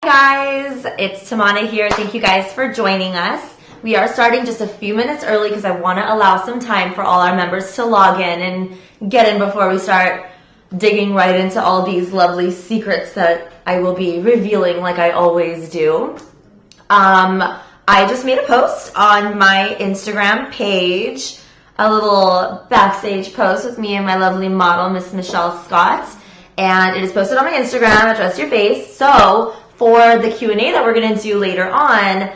Guys, it's Tamana here. Thank you guys for joining us. We are starting just a few minutes early because I want to allow some time for all our members to log in and get in before we start digging right into all these lovely secrets that I will be revealing like I always do. I just made a post on my Instagram page, a little backstage post with me and my lovely model, Miss Michelle Scott, and it is posted on my Instagram, Address Your Face. So for the Q&A that we're going to do later on,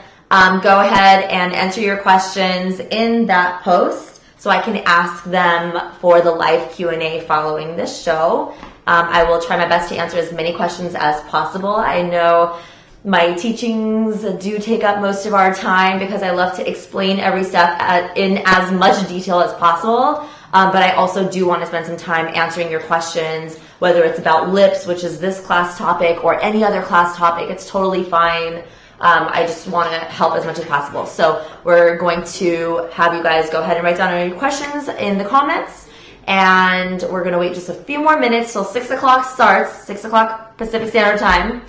go ahead and enter your questions in that post so I can ask them for the live Q&A following this show. I will try my best to answer as many questions as possible. I know my teachings do take up most of our time because I love to explain every step in as much detail as possible. But I also do want to spend some time answering your questions, whether it's about lips, which is this class topic, or any other class topic. It's totally fine. I just want to help as much as possible. So we're going to have you guys go ahead and write down any questions in the comments. And we're going to wait just a few more minutes till 6 o'clock starts, 6 o'clock Pacific Standard Time,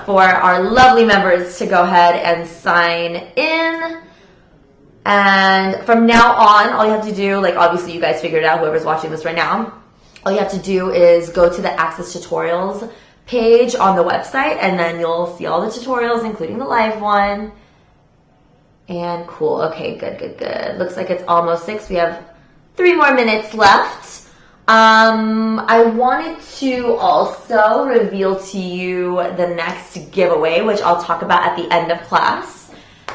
for our lovely members to go ahead and sign in. And from now on, all you have to do, like obviously you guys figured it out, whoever's watching this right now, all you have to do is go to the Access Tutorials page on the website, and then you'll see all the tutorials, including the live one. And cool. Okay, good. Looks like it's almost 6. We have 3 more minutes left. I wanted to also reveal to you the next giveaway, which I'll talk about at the end of class.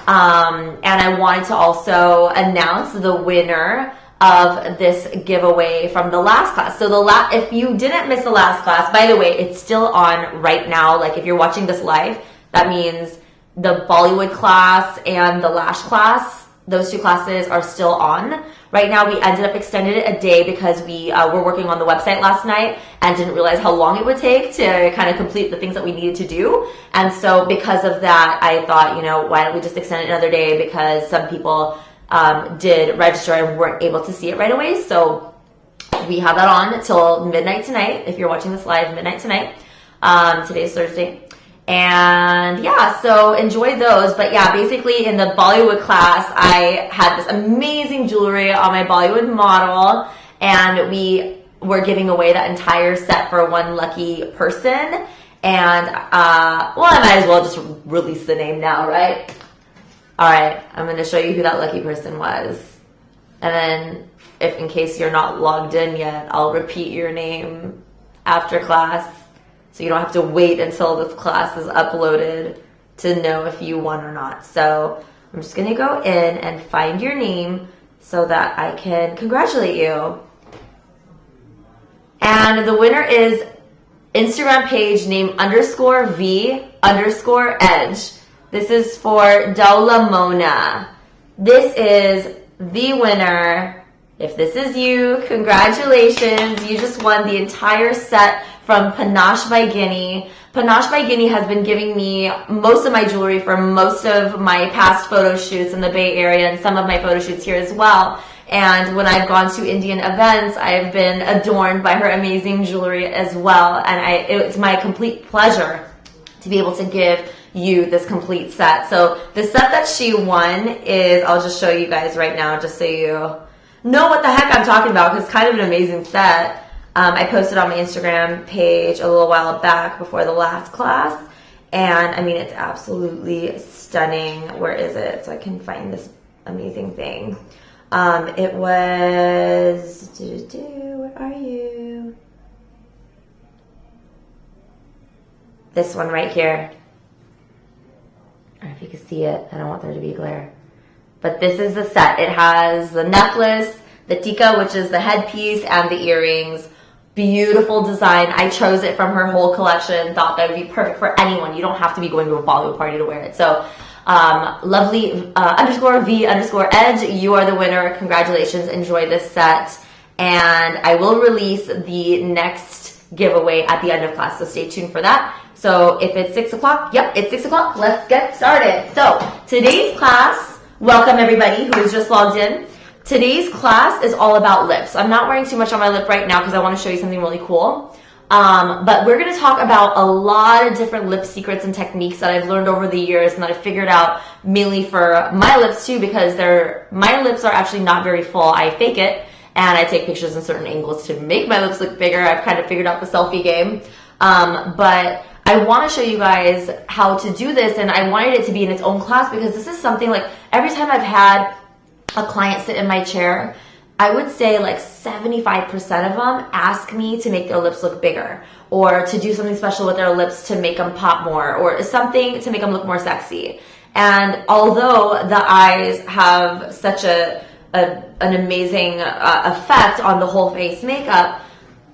And I wanted to also announce the winner of this giveaway from the last class. So if you didn't miss the last class, by the way, it's still on right now. Like if you're watching this live, that means the Bollywood class and the lash class, those 2 classes are still on. Right now, we ended up extending it a day because we were working on the website last night and didn't realize how long it would take to kind of complete the things that we needed to do. And so because of that, I thought, why don't we just extend it another day, because some people did register and weren't able to see it right away. So we have that on until midnight tonight. If you're watching this live, midnight tonight. Today's Thursday. And yeah, so enjoy those. But yeah, basically in the Bollywood class, I had this amazing jewelry on my Bollywood model, and we were giving away that entire set for one lucky person. And well, I might as well just release the name now, right? All right, I'm going to show you who that lucky person was. And then if in case you're not logged in yet, I'll repeat your name after class, so you don't have to wait until this class is uploaded to know if you won or not. So I'm just going to go in and find your name so that I can congratulate you. And the winner is Instagram page name _V_edge. This is for Daula Mona. This is the winner. If this is you, congratulations. You just won the entire set from Panache by Guinea. Panache by Guinea has been giving me most of my jewelry for most of my past photo shoots in the Bay Area and some of my photo shoots here as well. And when I've gone to Indian events, I've been adorned by her amazing jewelry as well. And it's my complete pleasure to be able to give you this complete set. So the set that she won is, I'll just show you guys right now just so you know what the heck I'm talking about, because it's kind of an amazing set. I posted on my Instagram page a little while back before the last class, and I mean, it's absolutely stunning. Where is it? So I can find this amazing thing. It was, where are you? This one right here. I don't know if you can see it. I don't want there to be glare. But this is the set. It has the necklace, the tika, which is the headpiece, and the earrings. Beautiful design. I chose it from her whole collection. Thought that would be perfect for anyone. You don't have to be going to a Bollywood party to wear it. So lovely _V_edge. You are the winner. Congratulations. Enjoy this set. And I will release the next giveaway at the end of class. So stay tuned for that. So if it's 6 o'clock, yep, it's 6 o'clock. Let's get started. So today's class, welcome everybody who has just logged in. Today's class is all about lips. I'm not wearing too much on my lip right now because I want to show you something really cool. But we're going to talk about a lot of different lip secrets and techniques that I've learned over the years and that I've figured out mainly for my lips too, because my lips are actually not very full. I fake it and I take pictures in certain angles to make my lips look bigger. I've kind of figured out the selfie game. But I want to show you guys how to do this, and I wanted it to be in its own class because this is something like every time I've had a client sit in my chair, I would say like 75% of them ask me to make their lips look bigger or to do something special with their lips to make them pop more or something to make them look more sexy. And although the eyes have such an amazing effect on the whole face makeup,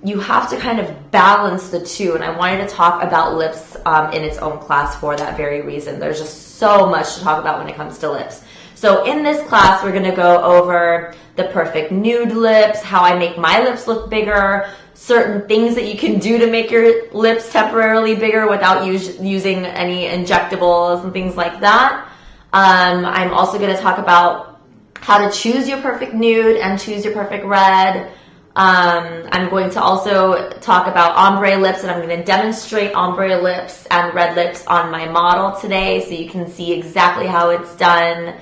you have to kind of balance the two. And I wanted to talk about lips in its own class for that very reason. There's just so much to talk about when it comes to lips. So in this class, we're going to go over the perfect nude lips, how I make my lips look bigger, certain things that you can do to make your lips temporarily bigger without using any injectables and things like that. I'm also going to talk about how to choose your perfect nude and choose your perfect red. I'm going to also talk about ombre lips, and I'm going to demonstrate ombre lips and red lips on my model today so you can see exactly how it's done.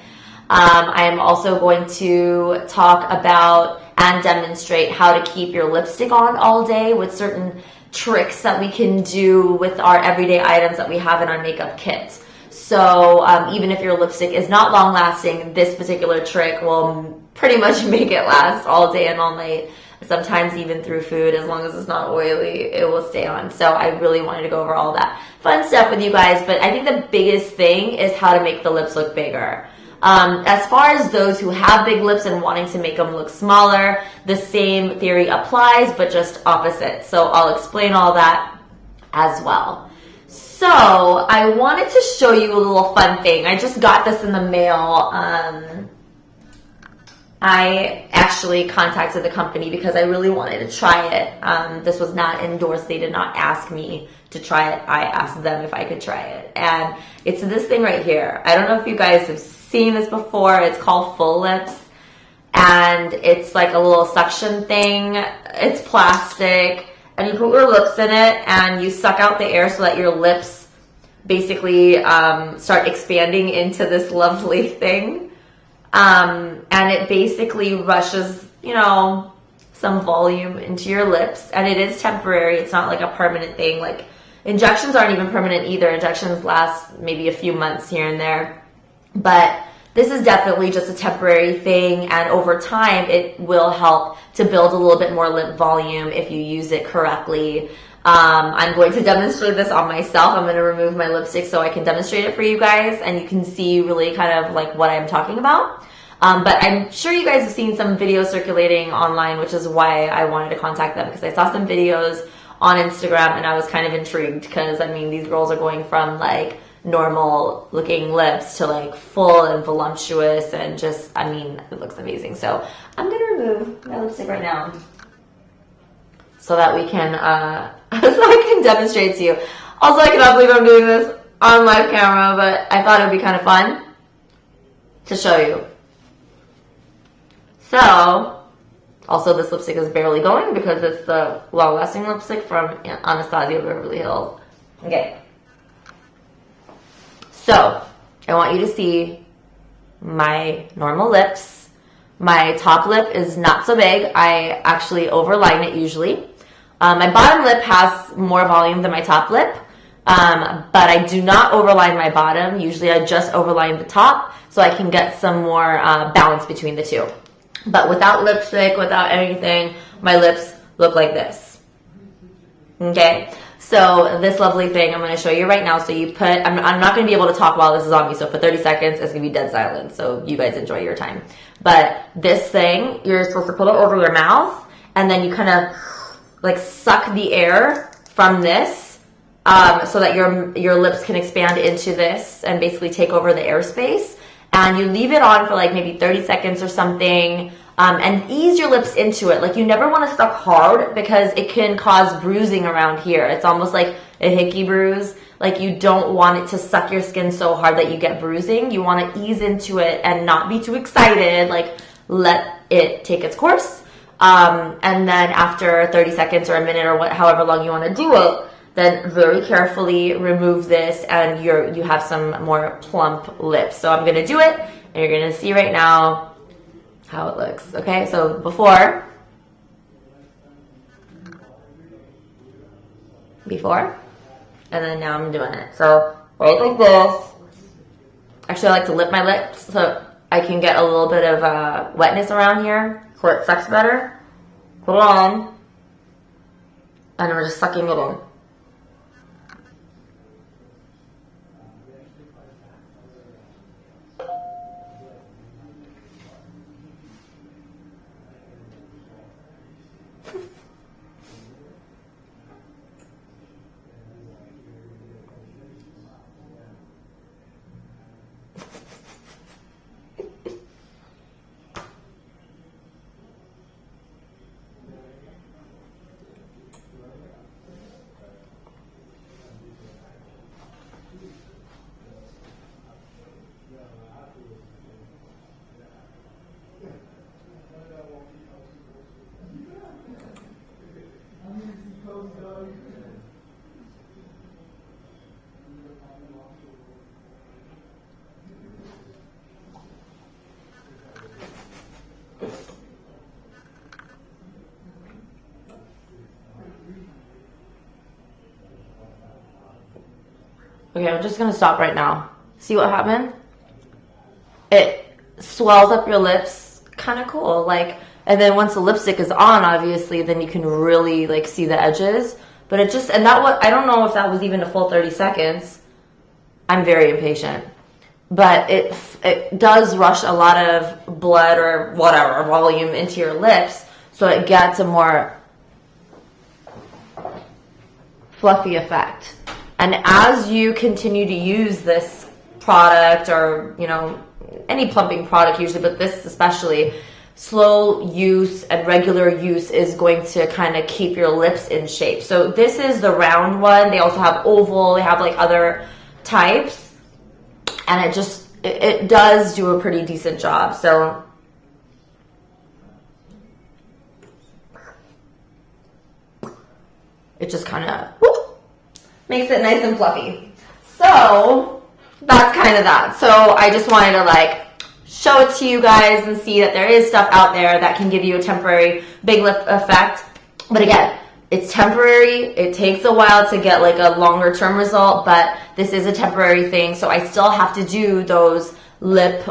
I'm also going to talk about and demonstrate how to keep your lipstick on all day with certain tricks that we can do with our everyday items that we have in our makeup kit. So even if your lipstick is not long lasting, this particular trick will pretty much make it last all day and all night. Sometimes even through food, as long as it's not oily, it will stay on. So I really wanted to go over all that fun stuff with you guys. But I think the biggest thing is how to make the lips look bigger. As far as those who have big lips and wanting to make them look smaller, the same theory applies, but just opposite. So I'll explain all that as well. So I wanted to show you a little fun thing. I just got this in the mail. I actually contacted the company because I really wanted to try it. This was not endorsed. They did not ask me to try it. I asked them if I could try it. And it's this thing right here. I don't know if you guys have seen this before. It's called Full Lips. And it's like a little suction thing. It's plastic. And you put your lips in it and you suck out the air so that your lips basically start expanding into this lovely thing. And it basically rushes, some volume into your lips, and it is temporary. It's not like a permanent thing. Like injections aren't even permanent either. Injections last maybe a few months here and there, but this is definitely just a temporary thing, and over time it will help to build a little bit more lip volume if you use it correctly. I'm going to demonstrate this on myself. I'm going to remove my lipstick so I can demonstrate it for you guys, and you can see really kind of like what I'm talking about. But I'm sure you guys have seen some videos circulating online, which is why I wanted to contact them, because I saw some videos on Instagram and I was kind of intrigued because, these girls are going from like normal looking lips to like full and voluptuous and just, it looks amazing. So I'm going to remove my lipstick right now so that we can, so I can demonstrate to you. Also, I cannot believe I'm doing this on live camera, but I thought it would be kind of fun to show you. So, also this lipstick is barely going because it's the long-lasting lipstick from Anastasia Beverly Hills. Okay. So, I want you to see my normal lips. My top lip is not so big. I actually overline it usually. My bottom lip has more volume than my top lip, but I do not overline my bottom. Usually I just overline the top so I can get some more balance between the two. But without lipstick, without anything, my lips look like this. Okay? So this lovely thing I'm going to show you right now. So you put, I'm not going to be able to talk while this is on me. So for 30 seconds, it's going to be dead silent. So you guys enjoy your time. But this thing, you're supposed to put it over your mouth. And then you kind of like suck the air from this so that your lips can expand into this and basically take over the airspace. And you leave it on for like maybe 30 seconds or something, and ease your lips into it. Like you never want to suck hard because it can cause bruising around here. It's almost like a hickey bruise. Like you don't want it to suck your skin so hard that you get bruising. You want to ease into it and not be too excited. Like let it take its course. And then after 30 seconds or a minute or however long you want to do it, then very carefully remove this and you have some more plump lips. So I'm going to do it, and you're going to see right now how it looks. Okay, so before, and then now I'm doing it. So right like this. Actually, I like to lip my lips so I can get a little bit of wetness around here so it sucks better. Put it on, and we're just sucking it in. Okay, I'm just gonna stop right now. See what happened? It swells up your lips, kind of cool. Like, and then once the lipstick is on, obviously, then you can really like see the edges. But it just, and that was, I don't know if that was even a full 30 seconds. I'm very impatient. But it does rush a lot of blood or whatever volume into your lips, so it gets a more fluffy effect. And as you continue to use this product, or you know, any plumping product usually, but this especially, slow use and regular use is going to kind of keep your lips in shape. So this is the round one. They also have oval, they have like other types. And it does do a pretty decent job. So it just kind of makes it nice and fluffy. So that's kind of that. So I just wanted to like show it to you guys and see that there is stuff out there that can give you a temporary big lip effect. But again, it's temporary. It takes a while to get like a longer term result, but this is a temporary thing. So I still have to do those lip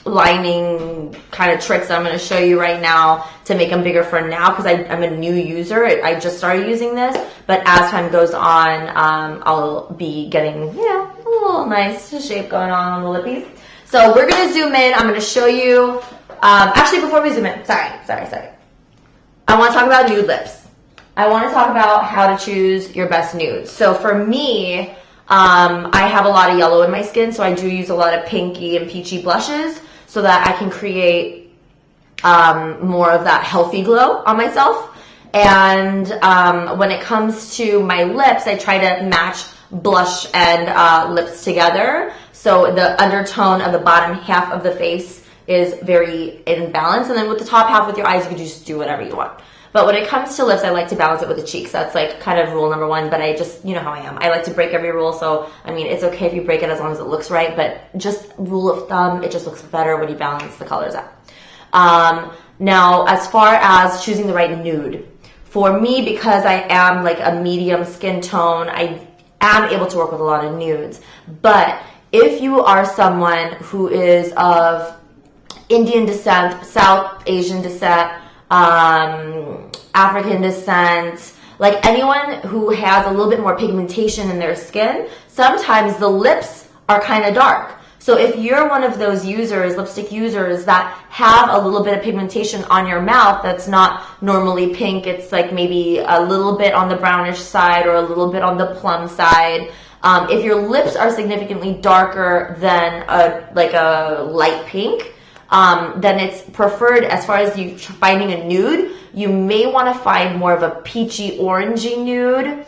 lining kind of tricks that I'm going to show you right now to make them bigger for now, because I'm a new user. I just started using this, but as time goes on, I'll be getting, you know, a little nice shape going on the lippies. So we're going to zoom in. I'm going to show you, actually before we zoom in, sorry. I want to talk about nude lips. I want to talk about how to choose your best nudes. So for me, I have a lot of yellow in my skin, so I do use a lot of pinky and peachy blushes so that I can create more of that healthy glow on myself. And when it comes to my lips, I try to match blush and lips together. So the undertone of the bottom half of the face is very in balance, and then with the top half with your eyes, you can just do whatever you want. But when it comes to lips, I like to balance it with the cheeks. That's like kind of rule number one, but I just, you know how I am. I like to break every rule, so I mean, it's okay if you break it as long as it looks right, but just rule of thumb, it just looks better when you balance the colors out. Now, as far as choosing the right nude, for me, because I am like a medium skin tone, I am able to work with a lot of nudes. But if you are someone who is of Indian descent, South Asian descent, African descent, like anyone who has a little bit more pigmentation in their skin, sometimes the lips are kind of dark. So if you're one of those users, lipstick users, that have a little bit of pigmentation on your mouth that's not normally pink, it's like maybe a little bit on the brownish side or a little bit on the plum side, if your lips are significantly darker than a light pink, then it's preferred, as far as you finding a nude, you may want to find more of a peachy orangey nude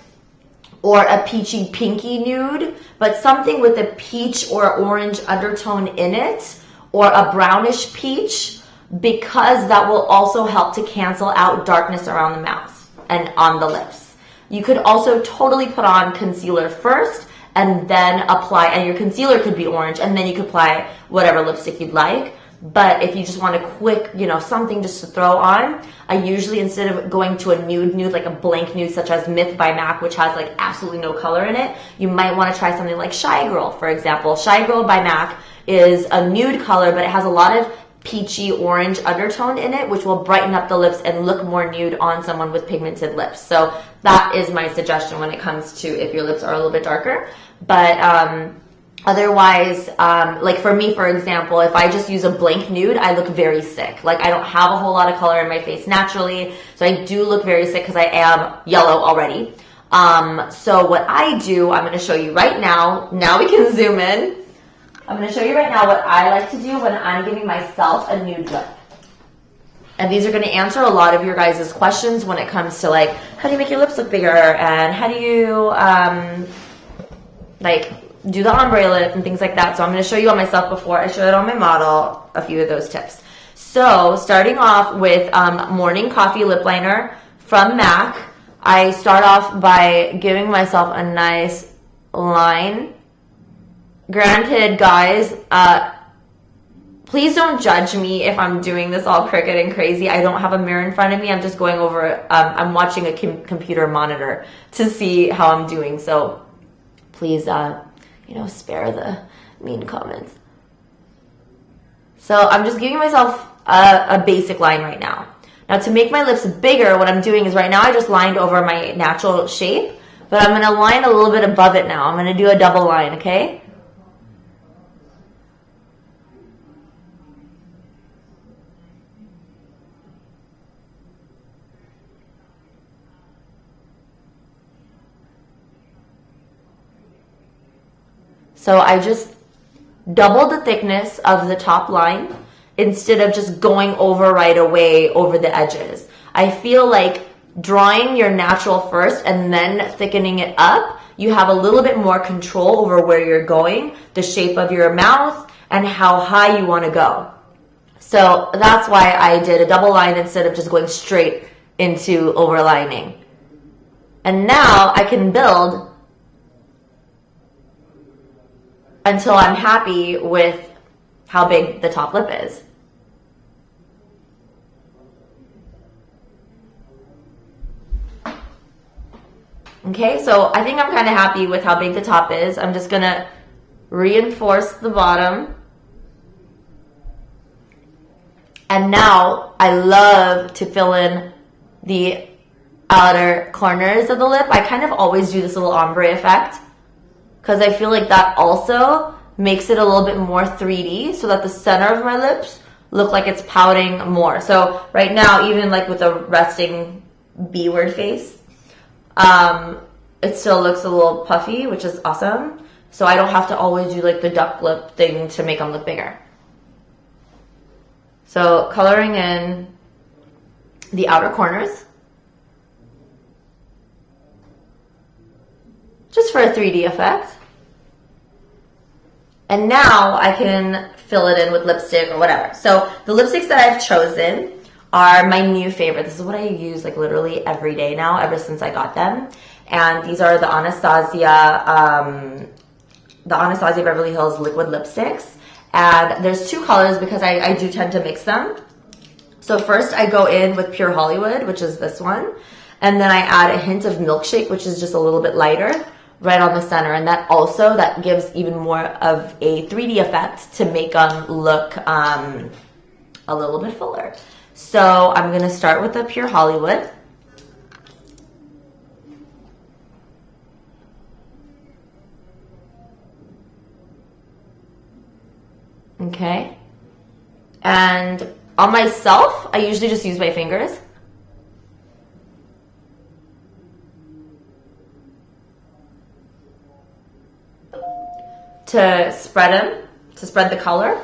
or a peachy pinky nude, but something with a peach or orange undertone in it, or a brownish peach, because that will also help to cancel out darkness around the mouth and on the lips. You could also totally put on concealer first and then apply, and your concealer could be orange, and then you could apply whatever lipstick you'd like. But if you just want a quick, something just to throw on, I usually, instead of going to a nude, like a blank nude, such as Myth by MAC, which has like absolutely no color in it, you might want to try something like Shy Girl, for example. Shy Girl by MAC is a nude color, but it has a lot of peachy orange undertone in it, which will brighten up the lips and look more nude on someone with pigmented lips. So that is my suggestion when it comes to if your lips are a little bit darker. But otherwise, like for me, for example, if I just use a blank nude, I look very sick. Like I don't have a whole lot of color in my face naturally, so I do look very sick because I am yellow already. So what I do, I'm going to show you right now. Now we can zoom in. I'm going to show you right now what I like to do when I'm giving myself a nude lip. And these are going to answer a lot of your guys' questions when it comes to like, how do you make your lips look bigger? And how do you, like, do the ombre lip and things like that. So I'm going to show you on myself before I show it on my model, a few of those tips. So starting off with Morning Coffee Lip Liner from MAC, I start off by giving myself a nice line. Granted, guys, please don't judge me if I'm doing this all crooked and crazy. I don't have a mirror in front of me. I'm just going over, I'm watching a computer monitor to see how I'm doing. So please, spare the mean comments. So I'm just giving myself a basic line right now. Now to make my lips bigger, what I'm doing is right now I just lined over my natural shape, but I'm going to line a little bit above it now. I'm going to do a double line, okay? So I just doubled the thickness of the top line instead of just going over right away over the edges. I feel like drawing your natural first and then thickening it up, you have a little bit more control over where you're going, the shape of your mouth, and how high you want to go. So that's why I did a double line instead of just going straight into overlining. And now I can build until I'm happy with how big the top lip is. Okay, so I think I'm kind of happy with how big the top is. I'm just gonna reinforce the bottom. And now I love to fill in the outer corners of the lip. I kind of always do this little ombre effect, because I feel like that also makes it a little bit more 3D so that the center of my lips look like it's pouting more. So right now, even like with a resting B word face, it still looks a little puffy, which is awesome. So I don't have to always do like the duck lip thing to make them look bigger. So coloring in the outer corners, just for a 3D effect. And now I can fill it in with lipstick or whatever. So the lipsticks that I've chosen are my new favorite. This is what I use like literally every day now, ever since I got them. And these are the Anastasia Beverly Hills liquid lipsticks. And there's two colors because I do tend to mix them. So first I go in with Pure Hollywood, which is this one. And then I add a hint of Milkshake, which is just a little bit lighter, right on the center. And that gives even more of a 3D effect to make them look a little bit fuller. So I'm going to start with the Pure Hollywood. Okay. And on myself, I usually just use my fingers. To spread them, to spread the color.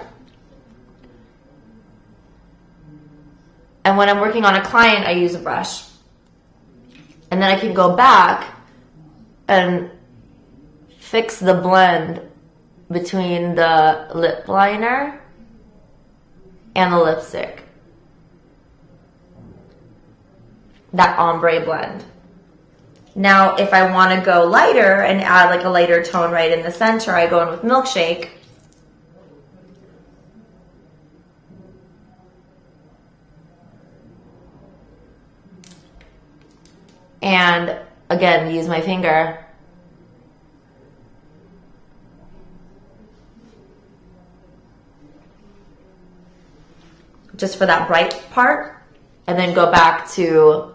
And when I'm working on a client, I use a brush. And then I can go back and fix the blend between the lip liner and the lipstick. that ombre blend. Now, if I want to go lighter and add like a lighter tone right in the center, I go in with Milkshake. And again, use my finger. Just for that bright part, and then go back to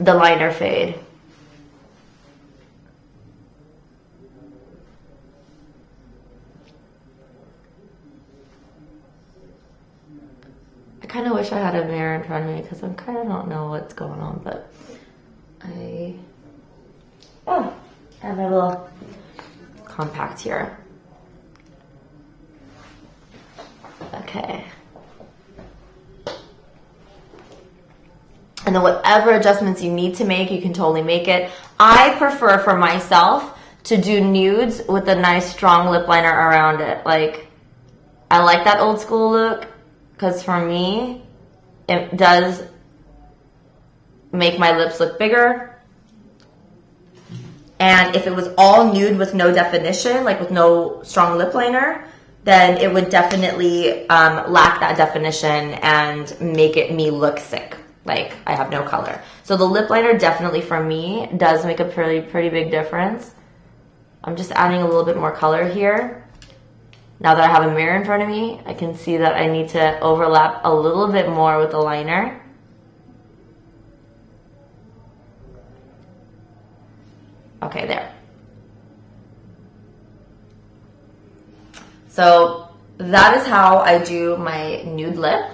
the liner fade. I kind of wish I had a mirror in front of me because I kind of don't know what's going on, but I have my little compact here. Okay. And then whatever adjustments you need to make, you can totally make it. I prefer for myself to do nudes with a nice strong lip liner around it. Like, I like that old school look because for me, it does make my lips look bigger. And if it was all nude with no definition, like with no strong lip liner, then it would definitely lack that definition and make me look sick. Like, I have no color. So the lip liner definitely for me does make a pretty big difference. I'm just adding a little bit more color here. Now that I have a mirror in front of me, I can see that I need to overlap a little bit more with the liner. Okay, there. So that is how I do my nude lip.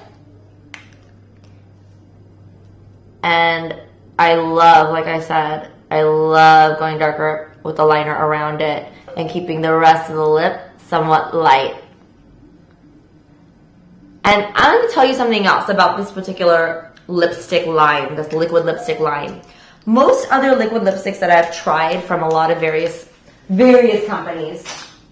And I love, like I said, I love going darker with the liner around it and keeping the rest of the lip somewhat light. And I'm going to tell you something else about this particular lipstick line, this liquid lipstick line. Most other liquid lipsticks that I've tried from a lot of various companies,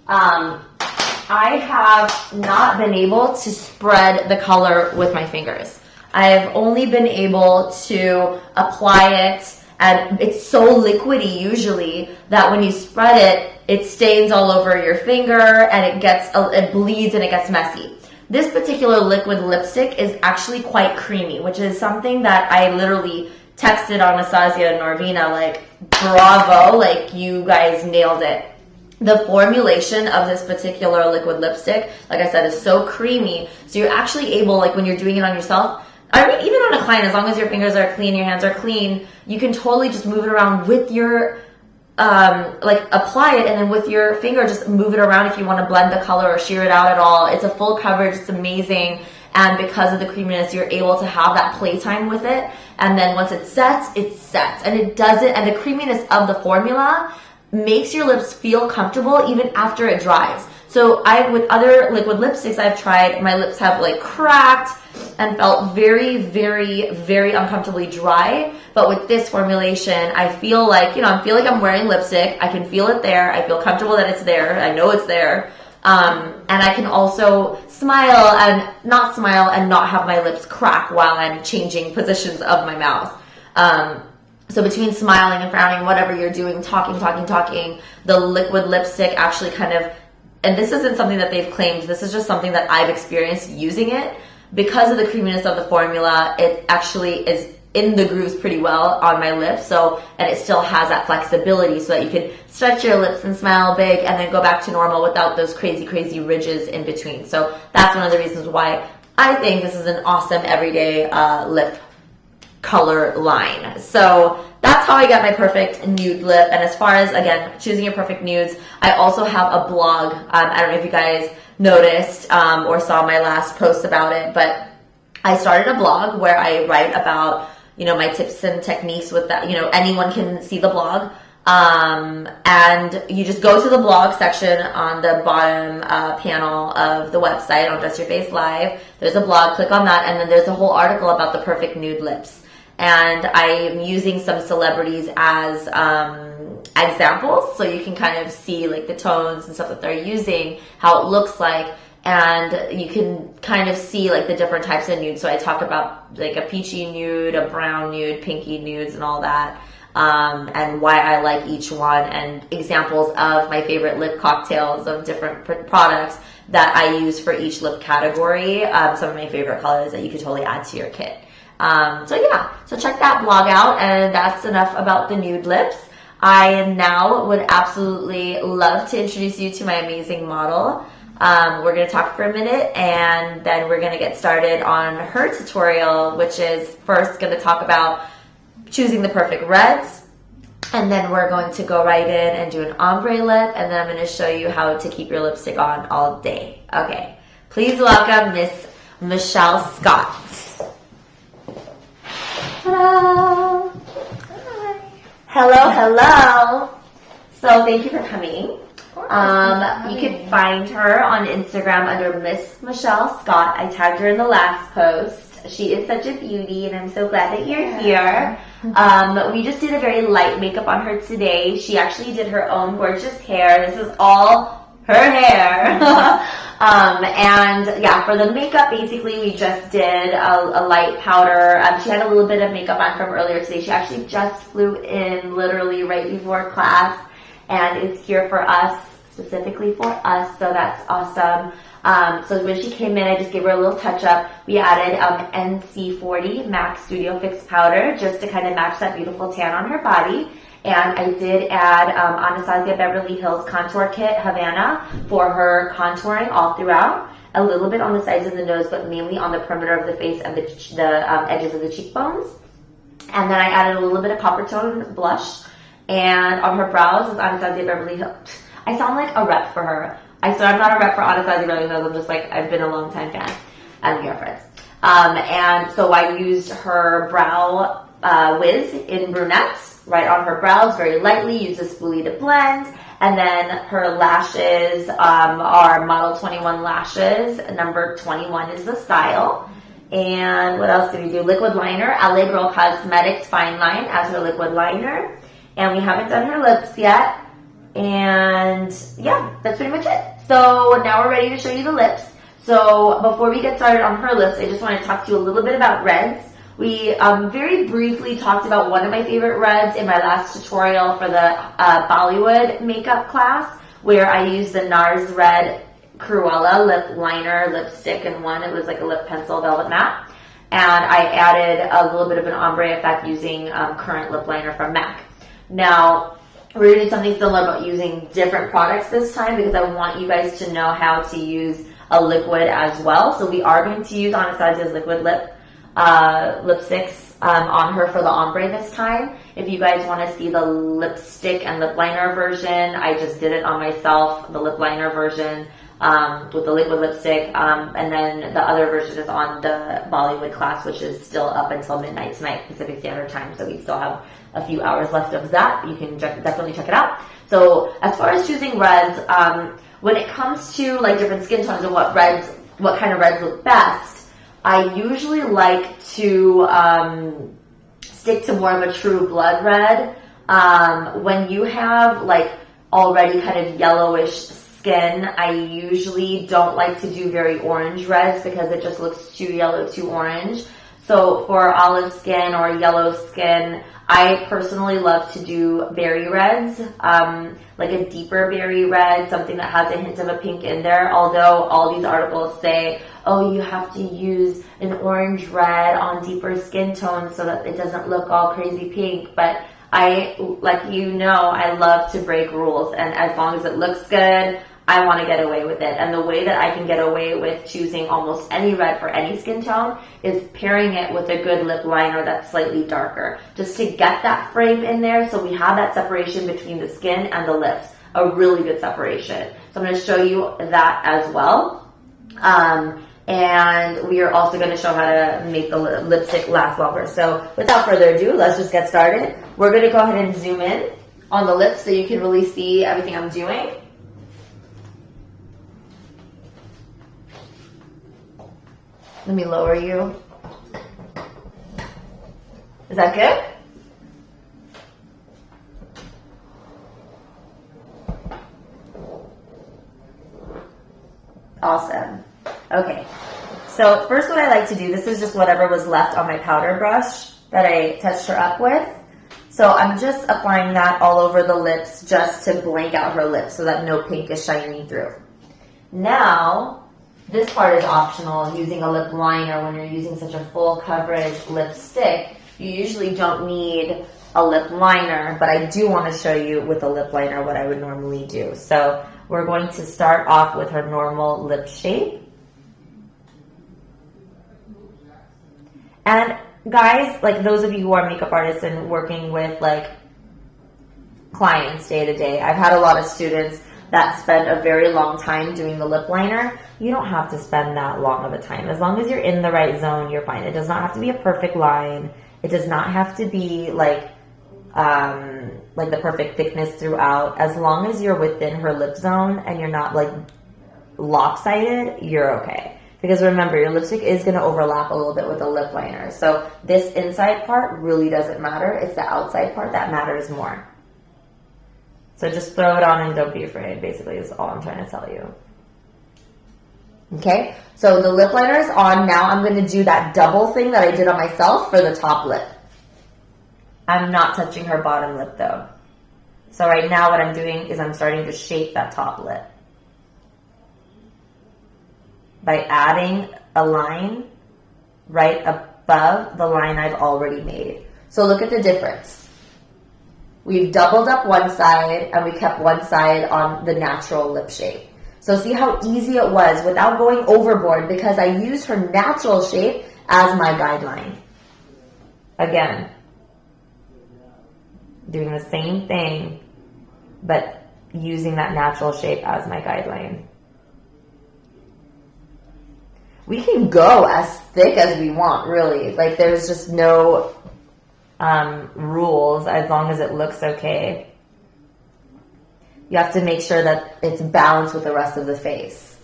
I have not been able to spread the color with my fingers. I've only been able to apply it, and it's so liquidy usually that when you spread it, it stains all over your finger and it bleeds and it gets messy. This particular liquid lipstick is actually quite creamy, which is something that I literally texted Anastasia and Norvina, like, bravo, like, you guys nailed it. The formulation of this particular liquid lipstick, like I said, is so creamy. So you're actually able, like when you're doing it on yourself, I mean, even on a client, as long as your fingers are clean, your hands are clean, you can totally just move it around with your, like apply it and then with your finger, just move it around if you want to blend the color or sheer it out at all. It's a full coverage. It's amazing. And because of the creaminess, you're able to have that playtime with it. And then once it sets, and it does it. And the creaminess of the formula makes your lips feel comfortable even after it dries. So with other liquid lipsticks I've tried, my lips have like cracked and felt very, very, very uncomfortably dry. But with this formulation, I feel like, I feel like I'm wearing lipstick. I can feel it there. I feel comfortable that it's there. I know it's there. And I can also smile and not have my lips crack while I'm changing positions of my mouth. So between smiling and frowning, whatever you're doing, talking, the liquid lipstick actually kind of, and this isn't something that they've claimed, this is just something that I've experienced using it. Because of the creaminess of the formula, it actually is in the grooves pretty well on my lips, and it still has that flexibility so that you can stretch your lips and smile big and then go back to normal without those crazy ridges in between. So that's one of the reasons why I think this is an awesome everyday lip color line. So that's how I get my perfect nude lip. And as far as, again, choosing your perfect nudes, I also have a blog. I don't know if you guys noticed or saw my last post about it, but I started a blog where I write about, my tips and techniques with that. Anyone can see the blog. And you just go to the blog section on the bottom panel of the website on Dress Your Face Live. There's a blog, click on that, and then there's a whole article about the perfect nude lips. And I'm using some celebrities as examples, so you can kind of see like the tones and stuff that they're using, how it looks like. and you can kind of see like the different types of nudes. So I talk about like a peachy nude, a brown nude, pinky nudes, and all that. And why I like each one, and examples of my favorite lip cocktails of different products that I use for each lip category. Some of my favorite colors that you could totally add to your kit. So check that blog out, and that's enough about the nude lips. I now would absolutely love to introduce you to my amazing model. We're going to talk for a minute, and then we're going to get started on her tutorial, which is first going to talk about choosing the perfect reds, and then we're going to go right in and do an ombre lip, and then I'm going to show you how to keep your lipstick on all day. Okay, please welcome Miss Michelle Scott. Hello. Hi. Hello. So thank you for coming. You can find her on Instagram under Miss Michelle Scott. I tagged her in the last post. She is such a beauty, and I'm so glad that you're here. We just did a very light makeup on her today. She actually did her own gorgeous hair. This is all her hair. And yeah, for the makeup, basically we just did a light powder. She had a little bit of makeup on from earlier today. She actually just flew in literally right before class and is here for us, specifically for us, so that's awesome. So when she came in, I just gave her a little touch up. We added NC40 MAC Studio Fix Powder just to kind of match that beautiful tan on her body. And I did add Anastasia Beverly Hills Contour Kit Havana for her contouring all throughout. A little bit on the sides of the nose, but mainly on the perimeter of the face and the edges of the cheekbones. And then I added a little bit of Copper Tone blush. And on her brows is Anastasia Beverly Hills. I sound like a rep for her. I'm not a rep for Anastasia Beverly Hills. I'm just like, I've been a long time fan, and we are friends. And so I used her brow Wiz in brunette right on her brows very lightly, used a spoolie to blend. And then her lashes are Model 21 lashes. Number 21 is the style. And what else did we do? Liquid liner, LA Girl Cosmetics Fine Line as her liquid liner. And we haven't done her lips yet. And yeah, that's pretty much it. So now we're ready to show you the lips. So before we get started on her lips, I just want to talk to you a little bit about reds. We very briefly talked about one of my favorite reds in my last tutorial for the Bollywood makeup class, where I used the NARS Red Cruella lip liner, lipstick in one. It was like a lip pencil velvet matte. And I added a little bit of an ombre effect using Current lip liner from MAC. Now, we're going to do something similar but using different products this time because I want you guys to know how to use a liquid as well. So we are going to use Anastasia's liquid lipsticks on her for the ombre this time. If you guys want to see the lipstick and lip liner version, I just did it on myself, the lip liner version with the liquid lipstick. And then the other version is on the Bollywood class, which is still up until midnight tonight, Pacific Standard Time. So we still have a few hours left of that. You can definitely check it out. So as far as choosing reds, when it comes to like different skin tones and what kind of reds look best, I usually like to stick to more of a true blood red. When you have like already kind of yellowish skin, I usually don't like to do very orange reds because it just looks too yellow, too orange. So for olive skin or yellow skin, I personally love to do berry reds, like a deeper berry red, something that has a hint of a pink in there. Although all these articles say, oh, you have to use an orange red on deeper skin tones so that it doesn't look all crazy pink. But I love to break rules. And as long as it looks good, I want to get away with it. And the way that I can get away with choosing almost any red for any skin tone is pairing it with a good lip liner that's slightly darker, just to get that frame in there so we have that separation between the skin and the lips, a really good separation. So I'm going to show you that as well. And we are also going to show how to make the lipstick last longer. So without further ado, let's just get started. We're going to go ahead and zoom in on the lips so you can really see everything I'm doing. Let me lower you. Is that good? Awesome. Okay. So first what I like to do, this is just whatever was left on my powder brush that I touched her up with. So I'm just applying that all over the lips just to blank out her lips so that no pink is shining through. Now, this part is optional, using a lip liner when you're using such a full coverage lipstick. You usually don't need a lip liner, but I do want to show you with a lip liner what I would normally do. So we're going to start off with her normal lip shape. And guys, like those of you who are makeup artists and working with like clients day to day, I've had a lot of students that spend a very long time doing the lip liner. You don't have to spend that long of a time. As long as you're in the right zone, you're fine. It does not have to be a perfect line. It does not have to be like the perfect thickness throughout. As long as you're within her lip zone and you're not like lopsided, you're okay. Because remember, your lipstick is going to overlap a little bit with the lip liner. So this inside part really doesn't matter. It's the outside part that matters more. So just throw it on and don't be afraid, basically, is all I'm trying to tell you. Okay, so the lip liner is on. Now I'm going to do that double thing that I did on myself for the top lip. I'm not touching her bottom lip though. So right now what I'm doing is I'm starting to shape that top lip by adding a line right above the line I've already made. So look at the difference. We've doubled up one side and we kept one side on the natural lip shape. So see how easy it was without going overboard because I used her natural shape as my guideline. Again, doing the same thing, but using that natural shape as my guideline. We can go as thick as we want, really. Like there's just no rules as long as it looks okay. You have to make sure that it's balanced with the rest of the face.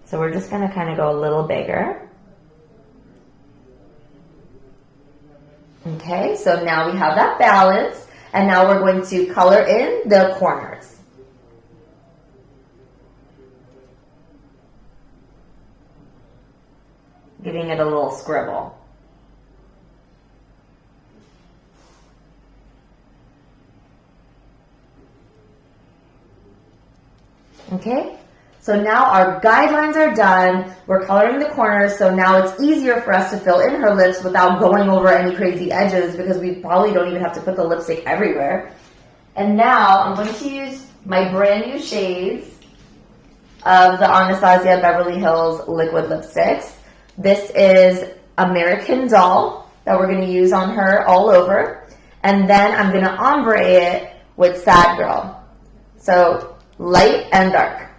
So we're just going to kind of go a little bigger. Okay, so now we have that balance, and now we're going to color in the corners. Giving it a little scribble. Okay, so now our guidelines are done. We're coloring the corners, so now it's easier for us to fill in her lips without going over any crazy edges because we probably don't even have to put the lipstick everywhere. And now I'm going to use my brand new shades of the Anastasia Beverly Hills liquid lipsticks. This is American Doll that we're going to use on her all over. And then I'm going to ombre it with Sad Girl. So light and dark.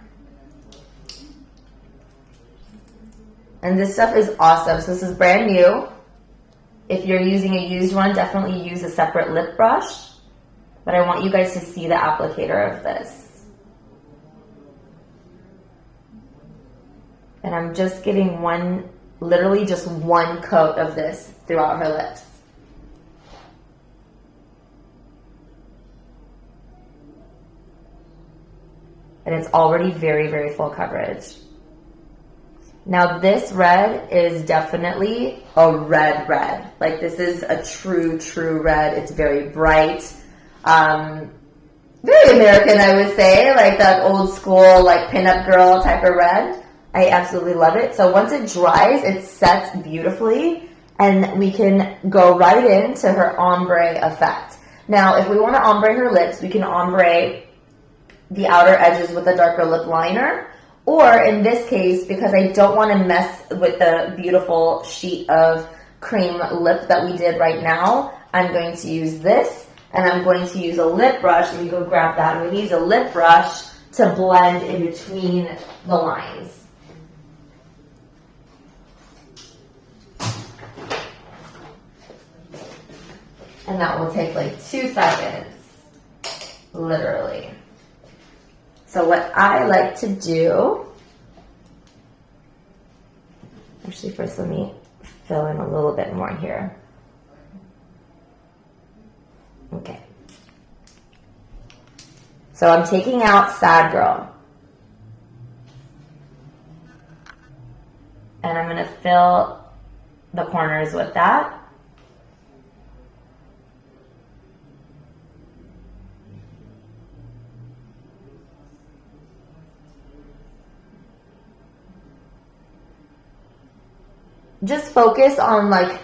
And this stuff is awesome. So this is brand new. If you're using a used one, definitely use a separate lip brush. But I want you guys to see the applicator of this. And I'm just giving literally just one coat of this throughout her lips. And it's already very, very full coverage. Now this red is definitely a red. Like this is a true red. It's very bright. Very American, I would say. Like that old school, like pinup girl type of red. I absolutely love it. So once it dries, it sets beautifully. And we can go right into her ombre effect. Now, if we want to ombre her lips, we can ombre the outer edges with a darker lip liner, or in this case, because I don't want to mess with the beautiful sheet of cream lip that we did right now, I'm going to use this, and I'm going to use a lip brush. Let me go grab that. I'm going to use a lip brush to blend in between the lines. And that will take like 2 seconds, literally. So what I like to do, actually first let me fill in a little bit more here. Okay. So I'm taking out Sad Girl. And I'm going to fill the corners with that. Just focus on like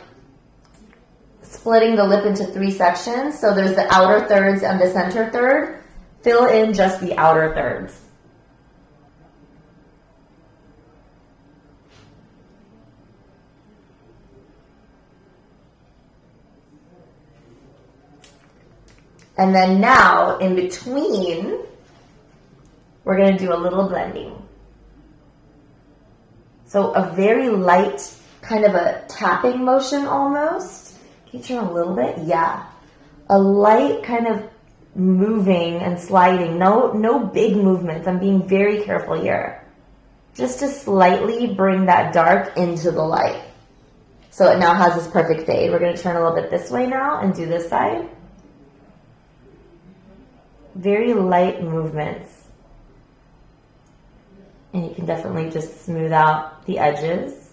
splitting the lip into 3 sections. So there's the outer thirds and the center third. Fill in just the outer thirds. And then now, in between, we're going to do a little blending. So a very light, kind of a tapping motion almost. Can you turn a little bit? Yeah. A light kind of moving and sliding. No big movements. I'm being very careful here. Just to slightly bring that dark into the light. So it now has this perfect fade. We're going to turn a little bit this way now and do this side. Very light movements. And you can definitely just smooth out the edges.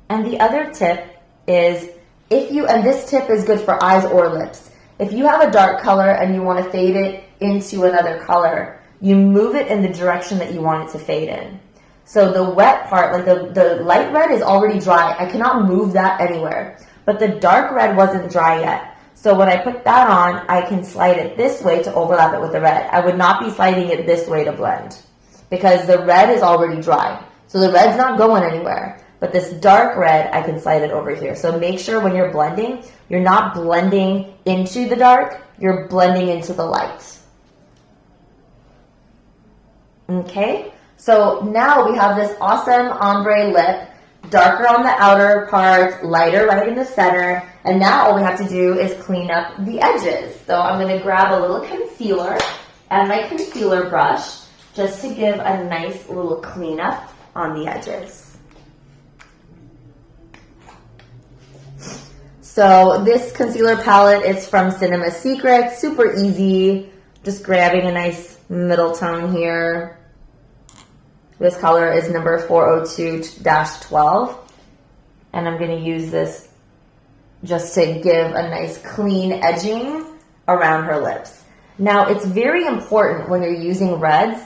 And the other tip is, and this tip is good for eyes or lips. If you have a dark color and you want to fade it into another color, you move it in the direction that you want it to fade in. So the wet part, like the light red is already dry. I cannot move that anywhere. But the dark red wasn't dry yet. So when I put that on, I can slide it this way to overlap it with the red. I would not be sliding it this way to blend because the red is already dry. So the red's not going anywhere. But this dark red, I can slide it over here. So make sure when you're blending, you're not blending into the dark, you're blending into the light. Okay, so now we have this awesome ombre lip, darker on the outer part, lighter right in the center, and now all we have to do is clean up the edges. So I'm going to grab a little concealer and my concealer brush just to give a nice little cleanup on the edges. So this concealer palette is from Cinema Secret, super easy, just grabbing a nice middle tone here. This color is number 402-12, and I'm going to use this just to give a nice clean edging around her lips. Now it's very important when you're using reds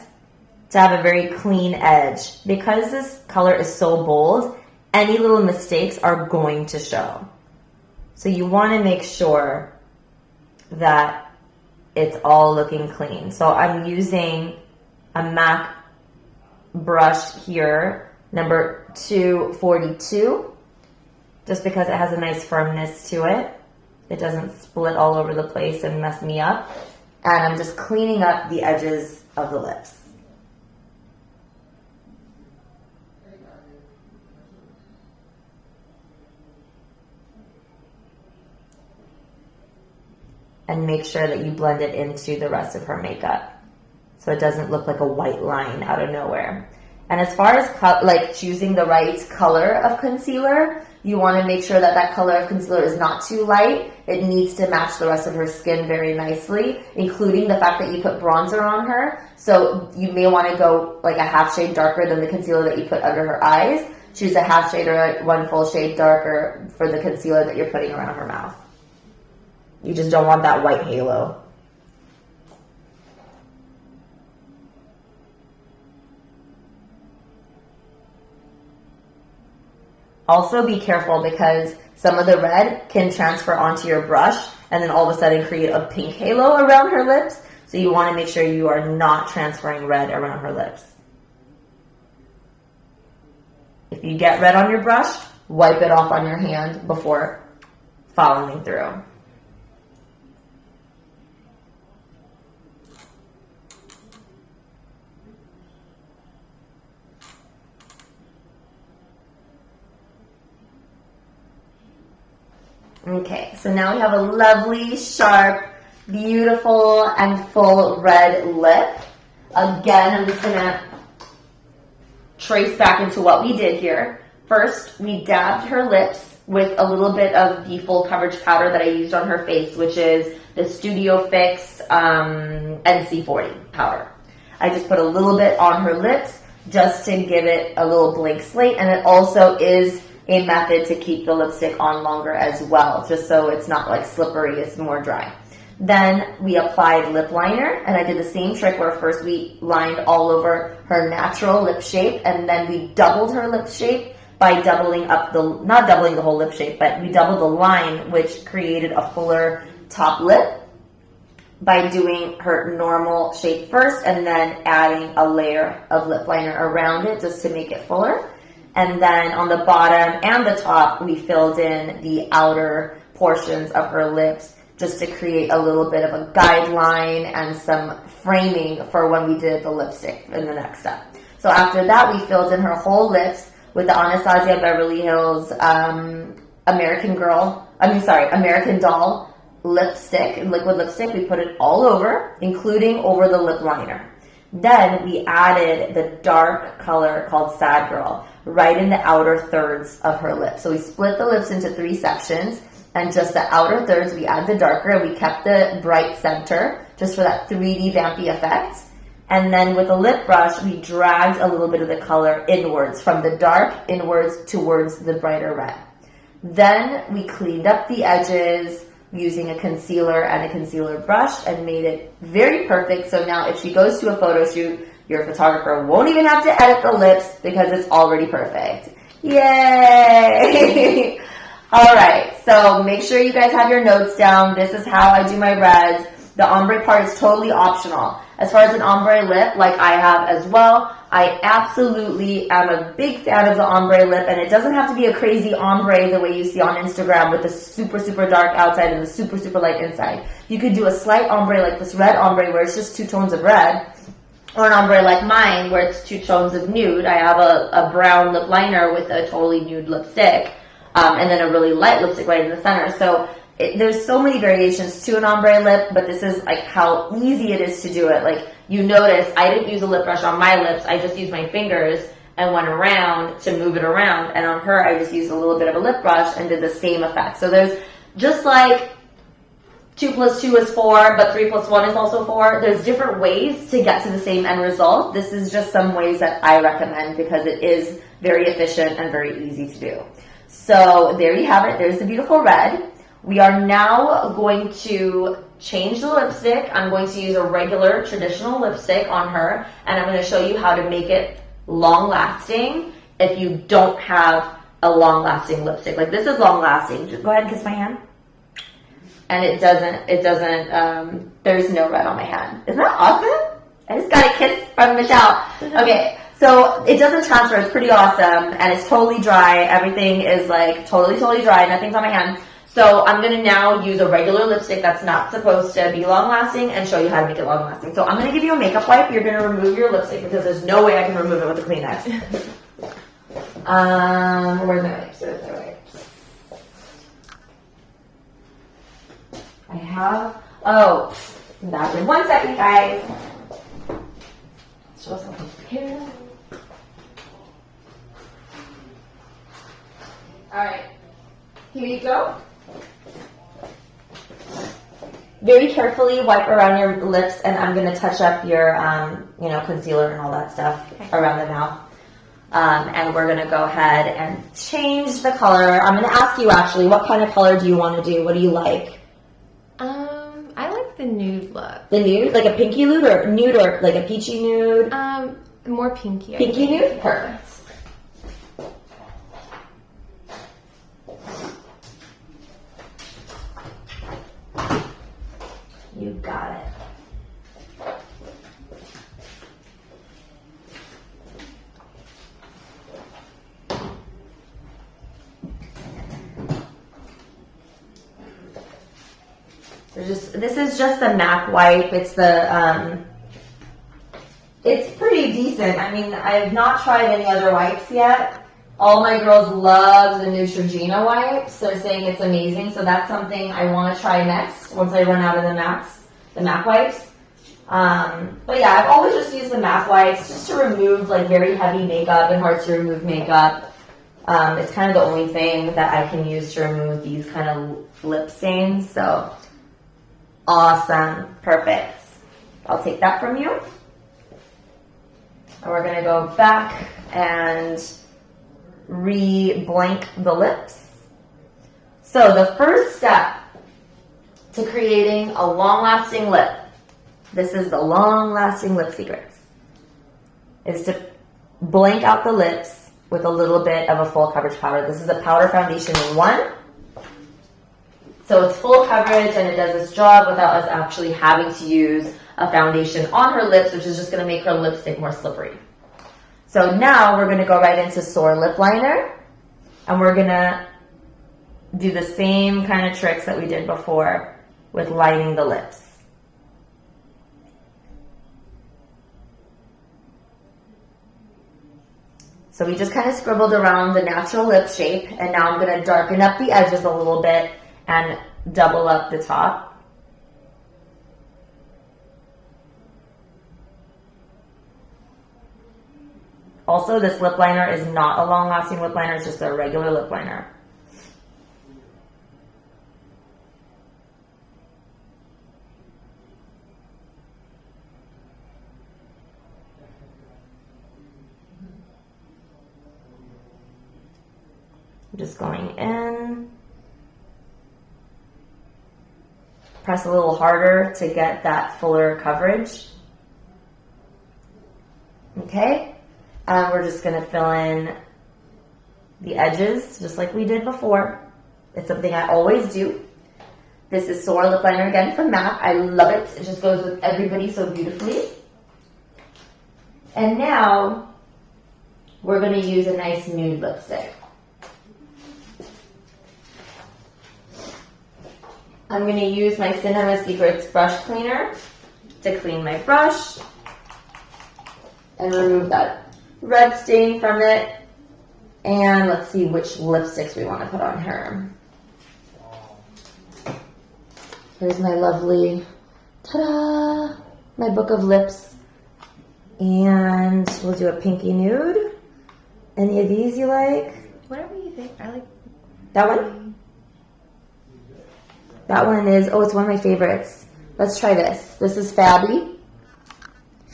to have a very clean edge. Because this color is so bold, any little mistakes are going to show. So you want to make sure that it's all looking clean. So I'm using a MAC brush here, number 242, just because it has a nice firmness to it. It doesn't split all over the place and mess me up. And I'm just cleaning up the edges of the lips. And make sure that you blend it into the rest of her makeup so it doesn't look like a white line out of nowhere. And as far as choosing the right color of concealer, you want to make sure that that color of concealer is not too light. It needs to match the rest of her skin very nicely, including the fact that you put bronzer on her. So you may want to go like a half shade darker than the concealer that you put under her eyes. Choose a half shade or one full shade darker for the concealer that you're putting around her mouth. You just don't want that white halo. Also be careful because some of the red can transfer onto your brush and then all of a sudden create a pink halo around her lips. So you want to make sure you are not transferring red around her lips. If you get red on your brush, wipe it off on your hand before following through. Okay, so now we have a lovely, sharp, beautiful, and full red lip. Again, I'm just going to trace back into what we did here. First, we dabbed her lips with a little bit of the full coverage powder that I used on her face, which is the Studio Fix NC40 powder. I just put a little bit on her lips just to give it a little blank slate, and it also is a method to keep the lipstick on longer as well, just so it's not like slippery, it's more dry. Then we applied lip liner, and I did the same trick where first we lined all over her natural lip shape, and then we doubled her lip shape by doubling up not doubling the whole lip shape, but we doubled the line, which created a fuller top lip by doing her normal shape first and then adding a layer of lip liner around it just to make it fuller. And then on the bottom and the top, we filled in the outer portions of her lips just to create a little bit of a guideline and some framing for when we did the lipstick in the next step. So after that, we filled in her whole lips with the Anastasia Beverly Hills American Doll lipstick, liquid lipstick. We put it all over, including over the lip liner. Then we added the dark color called Sad Girl right in the outer thirds of her lips. So we split the lips into 3 sections, and just the outer thirds we add the darker, and we kept the bright center just for that 3D vampy effect. And then with a lip brush, we dragged a little bit of the color inwards, from the dark inwards towards the brighter red. Then we cleaned up the edges using a concealer and a concealer brush and made it very perfect. So now if she goes to a photo shoot, your photographer won't even have to edit the lips because it's already perfect. Yay! All right, so make sure you guys have your notes down. This is how I do my reds. The ombre part is totally optional. As far as an ombre lip, like I have as well, I absolutely am a big fan of the ombre lip, and it doesn't have to be a crazy ombre the way you see on Instagram with the super, super dark outside and the super, super light inside. You could do a slight ombre like this red ombre where it's just 2 tones of red, or an ombre like mine where it's 2 tones of nude. I have a brown lip liner with a totally nude lipstick, and then a really light lipstick right in the center. So there's so many variations to an ombre lip, but this is like how easy it is to do it. Like you notice I didn't use a lip brush on my lips. I just used my fingers and went around to move it around. And on her, I just used a little bit of a lip brush and did the same effect. So there's just like 2 + 2 is 4, but 3 + 1 is also 4. There's different ways to get to the same end result. This is just some ways that I recommend because it is very efficient and very easy to do. So there you have it. There's the beautiful red. We are now going to change the lipstick. I'm going to use a regular traditional lipstick on her, and I'm going to show you how to make it long-lasting if you don't have a long-lasting lipstick. Like this is long-lasting. Just go ahead and kiss my hand. And it doesn't, there's no red on my hand. Isn't that awesome? I just got a kiss from Michelle. Okay. So it doesn't transfer. It's pretty awesome, and it's totally dry. Everything is like totally, totally dry. Nothing's on my hand. So I'm going to now use a regular lipstick that's not supposed to be long-lasting and show you how to make it long-lasting. So I'm going to give you a makeup wipe. You're going to remove your lipstick because there's no way I can remove it with a Kleenex. Where's my wipes? Where's my wipes? I have, that's in 1 second, guys. Show something here. All right, here you go. Very carefully wipe around your lips, and I'm going to touch up your, concealer and all that stuff around the mouth. And we're going to go ahead and change the color. I'm going to ask you actually, what kind of color do you want to do? What do you like? I like the nude look. The nude? Like a pinky nude or like a peachy nude? More pinky. Pinky nude? Perfect. You got it. This is just a MAC wipe. It's it's pretty decent. I mean, I've not tried any other wipes yet. All my girls love the Neutrogena wipes. They're saying it's amazing, so that's something I want to try next once I run out of the MAC wipes. But yeah, I've always just used the MAC wipes just to remove like very heavy makeup and hard to remove makeup. It's kind of the only thing that I can use to remove these kind of lip stains. So Awesome. Perfect. I'll take that from you. And we're going to go back and re-blank the lips. So the first step to creating a long-lasting lip, this is the long-lasting lip secrets, is to blank out the lips with a little bit of a full coverage powder. This is a powder foundation in one. So it's full coverage and it does its job without us actually having to use a foundation on her lips, which is just going to make her lipstick more slippery. So now we're going to go right into Soar Lip Liner, and we're going to do the same kind of tricks that we did before with lining the lips. So we just kind of scribbled around the natural lip shape, and now I'm going to darken up the edges a little bit and double up the top. Also, this lip liner is not a long-lasting lip liner, it's just a regular lip liner. I'm just going in. Press a little harder to get that fuller coverage. Okay? We're just going to fill in the edges just like we did before. It's something I always do. This is Soar Lip Liner again from MAC. I love it. It just goes with everybody so beautifully. And now we're going to use a nice nude lipstick. I'm going to use my Cinema Secrets brush cleaner to clean my brush and remove that red stain from it. And let's see which lipsticks we want to put on her. Here's my lovely, ta-da, my book of lips. And we'll do a pinky nude. Any of these you like? Whatever you think. I like that one. That one is, oh, it's one of my favorites. Let's try this. This is Fabby.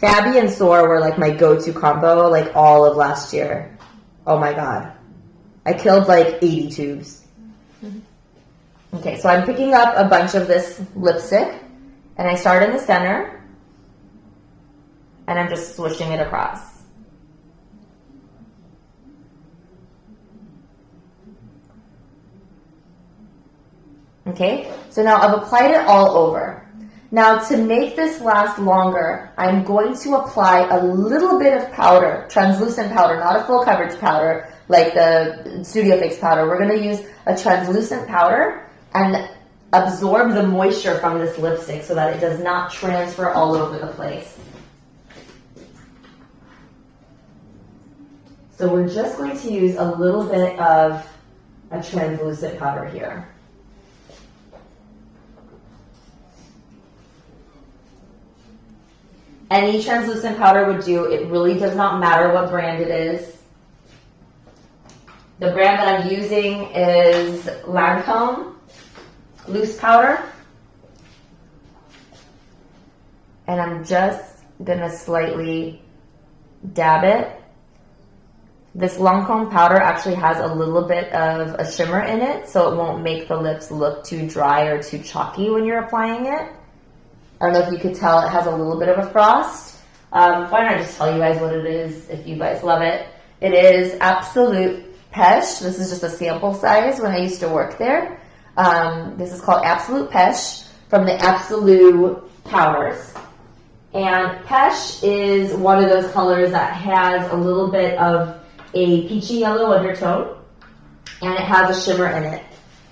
Fabby and Soar were like my go-to combo like all of last year. Oh my god. I killed like 80 tubes. Okay, so I'm picking up a bunch of this lipstick and I start in the center and I'm just swishing it across. Okay, so now I've applied it all over. Now to make this last longer, I'm going to apply a little bit of powder, translucent powder, not a full coverage powder like the Studio Fix powder. We're going to use a translucent powder and absorb the moisture from this lipstick so that it does not transfer all over the place. So we're just going to use a little bit of a translucent powder here. Any translucent powder would do. It really does not matter what brand it is. The brand that I'm using is Lancome loose powder. And I'm just going to slightly dab it. This Lancome powder actually has a little bit of a shimmer in it, so it won't make the lips look too dry or too chalky when you're applying it. I don't know if you could tell, it has a little bit of a frost. Why don't I just tell you guys what it is if you guys love it. It is Absolute Pesh. This is just a sample size when I used to work there. This is called Absolute Pesh from the Absolute Powders. And Pesh is one of those colors that has a little bit of a peachy yellow undertone, and it has a shimmer in it.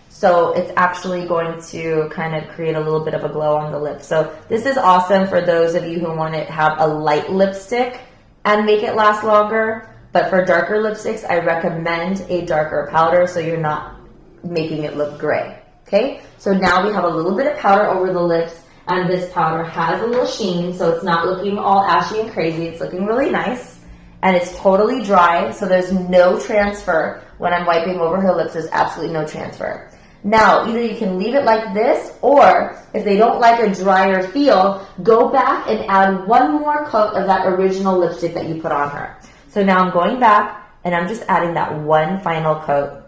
So it's actually going to kind of create a little bit of a glow on the lips. So this is awesome for those of you who want to have a light lipstick and make it last longer. But for darker lipsticks, I recommend a darker powder so you're not making it look gray. Okay, so now we have a little bit of powder over the lips, and this powder has a little sheen, so it's not looking all ashy and crazy. It's looking really nice, and it's totally dry, so there's no transfer. When I'm wiping over her lips, there's absolutely no transfer. Now, either you can leave it like this, or if they don't like a drier feel, go back and add one more coat of that original lipstick that you put on her. So now I'm going back and I'm just adding that one final coat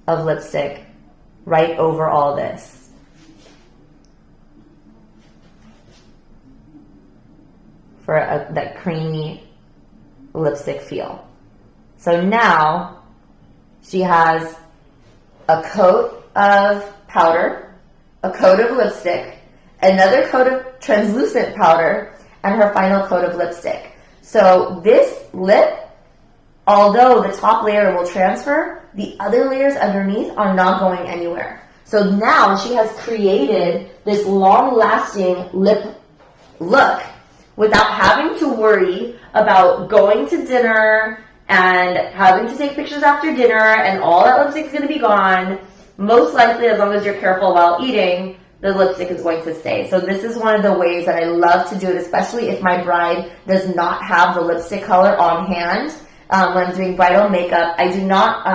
of lipstick right over all this. For that creamy lipstick feel. So now she has a coat of powder, a coat of lipstick, another coat of translucent powder, and her final coat of lipstick. So this lip, although the top layer will transfer, the other layers underneath are not going anywhere. So now she has created this long-lasting lip look without having to worry about going to dinner and having to take pictures after dinner and all that lipstick is going to be gone. Most likely, as long as you're careful while eating, the lipstick is going to stay. So this is one of the ways that I love to do it, especially if my bride does not have the lipstick color on hand. When I'm doing bridal makeup, I do not,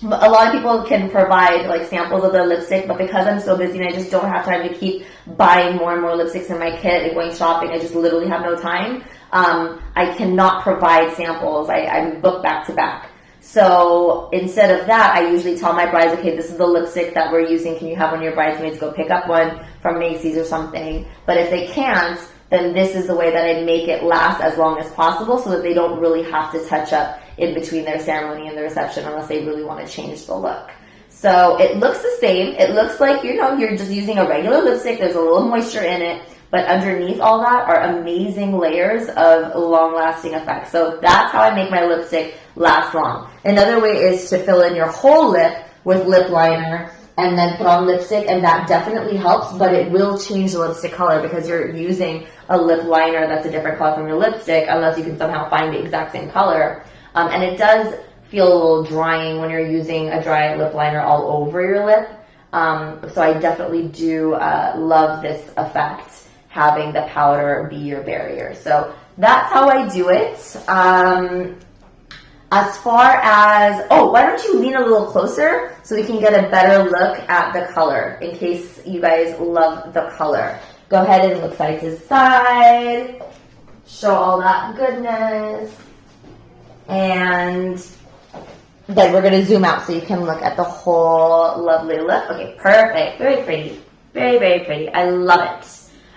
a lot of people can provide like samples of their lipstick, but because I'm so busy and I just don't have time to keep buying more and more lipsticks in my kit and going shopping, I just literally have no time. I cannot provide samples. I'm booked back to back. So instead of that, I usually tell my brides, okay, this is the lipstick that we're using. Can you have one of your bridesmaids go pick up one from Macy's or something? But if they can't, then this is the way that I make it last as long as possible so that they don't really have to touch up in between their ceremony and the reception unless they really want to change the look. So it looks the same. It looks like, you're just using a regular lipstick. There's a little moisture in it. But underneath all that are amazing layers of long-lasting effects. So that's how I make my lipstick last long. Another way is to fill in your whole lip with lip liner and then put on lipstick, and that definitely helps, but it will change the lipstick color because you're using a lip liner that's a different color from your lipstick unless you can somehow find the exact same color. And it does feel a little drying when you're using a dry lip liner all over your lip. So I definitely do love this effect, having the powder be your barrier. So that's how I do it. As far as, why don't you lean a little closer so we can get a better look at the color in case you guys love the color. Go ahead and look side to side. Show all that goodness. And then we're going to zoom out so you can look at the whole lovely look. Okay, perfect. Very pretty. Very, very pretty. I love it.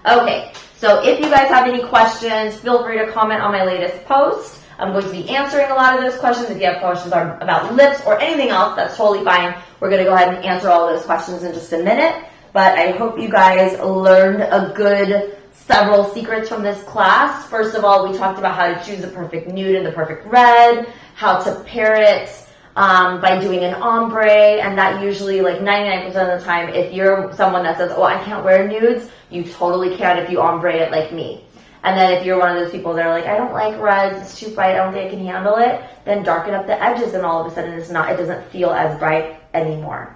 Okay, so if you guys have any questions, feel free to comment on my latest post. I'm going to be answering a lot of those questions. If you have questions about lips or anything else, that's totally fine. We're going to go ahead and answer all those questions in just a minute. But I hope you guys learned a good several secrets from this class. First of all, we talked about how to choose the perfect nude and the perfect red, how to pair it by doing an ombre, and that usually, like 99% of the time, if you're someone that says, I can't wear nudes, you totally can if you ombre it like me. And then if you're one of those people that are like, I don't like reds, it's too bright, I don't think I can handle it, then darken up the edges and all of a sudden it doesn't feel as bright anymore.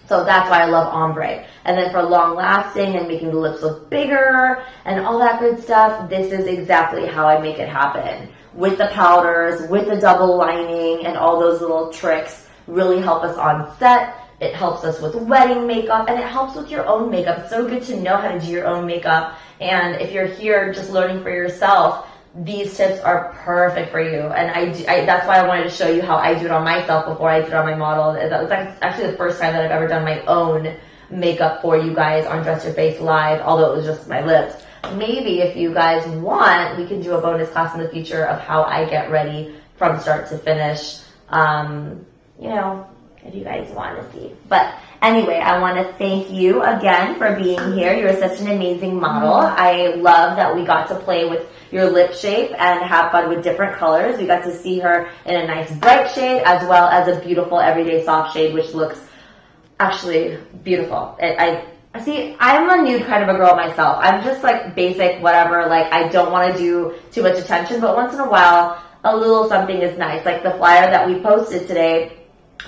So that's why I love ombre. And then for long lasting and making the lips look bigger and all that good stuff, this is exactly how I make it happen. With the powders, with the double lining and all those little tricks really help us on set. It helps us with wedding makeup, and it helps with your own makeup. It's so good to know how to do your own makeup. And if you're here just learning for yourself, these tips are perfect for you. And that's why I wanted to show you how I do it on myself before I do it on my model. That was actually the first time that I've ever done my own makeup for you guys on Dress Your Face Live, although it was just my lips. Maybe if you guys want, we can do a bonus class in the future of how I get ready from start to finish. If you guys want to see. But anyway, I want to thank you again for being here. You're such an amazing model. I love that we got to play with your lip shape and have fun with different colors. We got to see her in a nice bright shade as well as a beautiful everyday soft shade, which looks actually beautiful. I'm a nude kind of a girl myself. I'm just like basic, whatever. Like I don't want to do too much attention, but once in a while, a little something is nice. Like the flyer that we posted today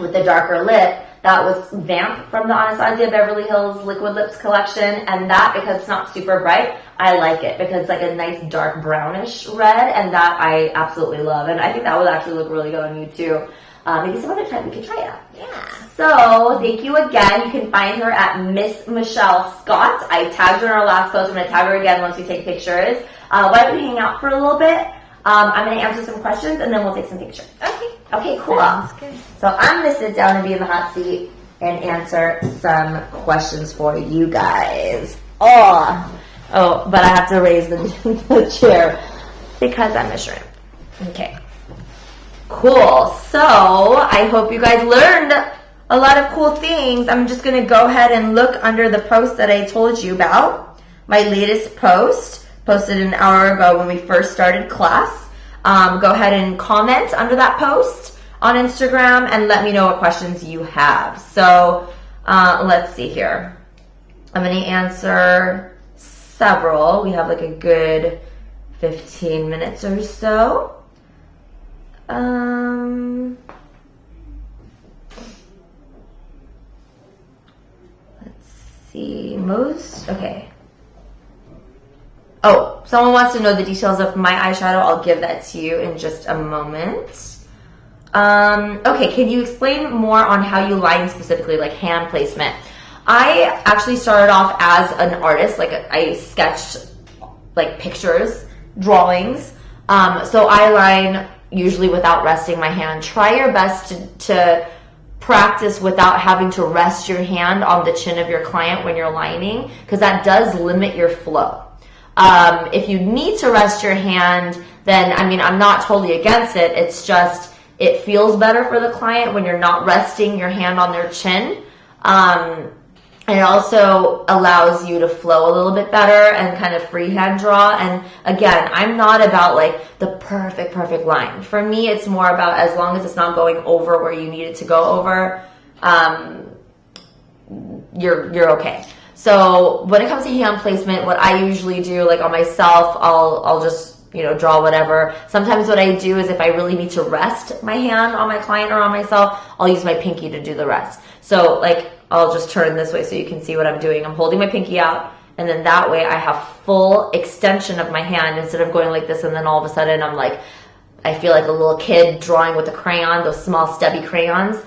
with the darker lip, that was Vamp from the Anastasia Beverly Hills Liquid Lips collection, and that, because it's not super bright, I like it because it's like a nice dark brownish red, and that I absolutely love, and I think that would actually look really good on you too. maybe some other time we can try it out. Yeah. So thank you again. You can find her at Miss Michelle Scott. I tagged her in our last post. I'm going to tag her again once we take pictures. Why don't we hang out for a little bit? I'm going to answer some questions and then we'll take some pictures. Okay, cool. Sounds good. So I'm going to sit down and be in the hot seat and answer some questions for you guys. Oh, but I have to raise the chair because I'm a shrimp. Okay. Cool. So I hope you guys learned a lot of cool things. I'm just going to go ahead and look under the post that I told you about. My latest post, posted an hour ago when we first started class. Go ahead and comment under that post on Instagram and let me know what questions you have. So let's see here. I'm going to answer several. We have like a good 15 minutes or so. Let's see. Okay. Oh, someone wants to know the details of my eyeshadow. I'll give that to you in just a moment. Okay, can you explain more on how you line specifically, like hand placement? I actually started off as an artist, like I sketched like pictures, drawings. So I line usually without resting my hand. Try your best to practice without having to rest your hand on the chin of your client when you're lining, because that does limit your flow. If you need to rest your hand, then, I mean, I'm not totally against it. It's just, it feels better for the client when you're not resting your hand on their chin. And it also allows you to flow a little bit better and kind of freehand draw. And again, I'm not about like the perfect line. For me, it's more about as long as it's not going over where you need it to go over, you're okay. So when it comes to hand placement, what I usually do, like on myself, I'll just, draw whatever. Sometimes what I do is if I really need to rest my hand on my client or on myself, I'll use my pinky to do the rest. So like, I'll just turn this way so you can see what I'm doing. I'm holding my pinky out, and then that way I have full extension of my hand instead of going like this and then all of a sudden I feel like a little kid drawing with a crayon, those small stubby crayons.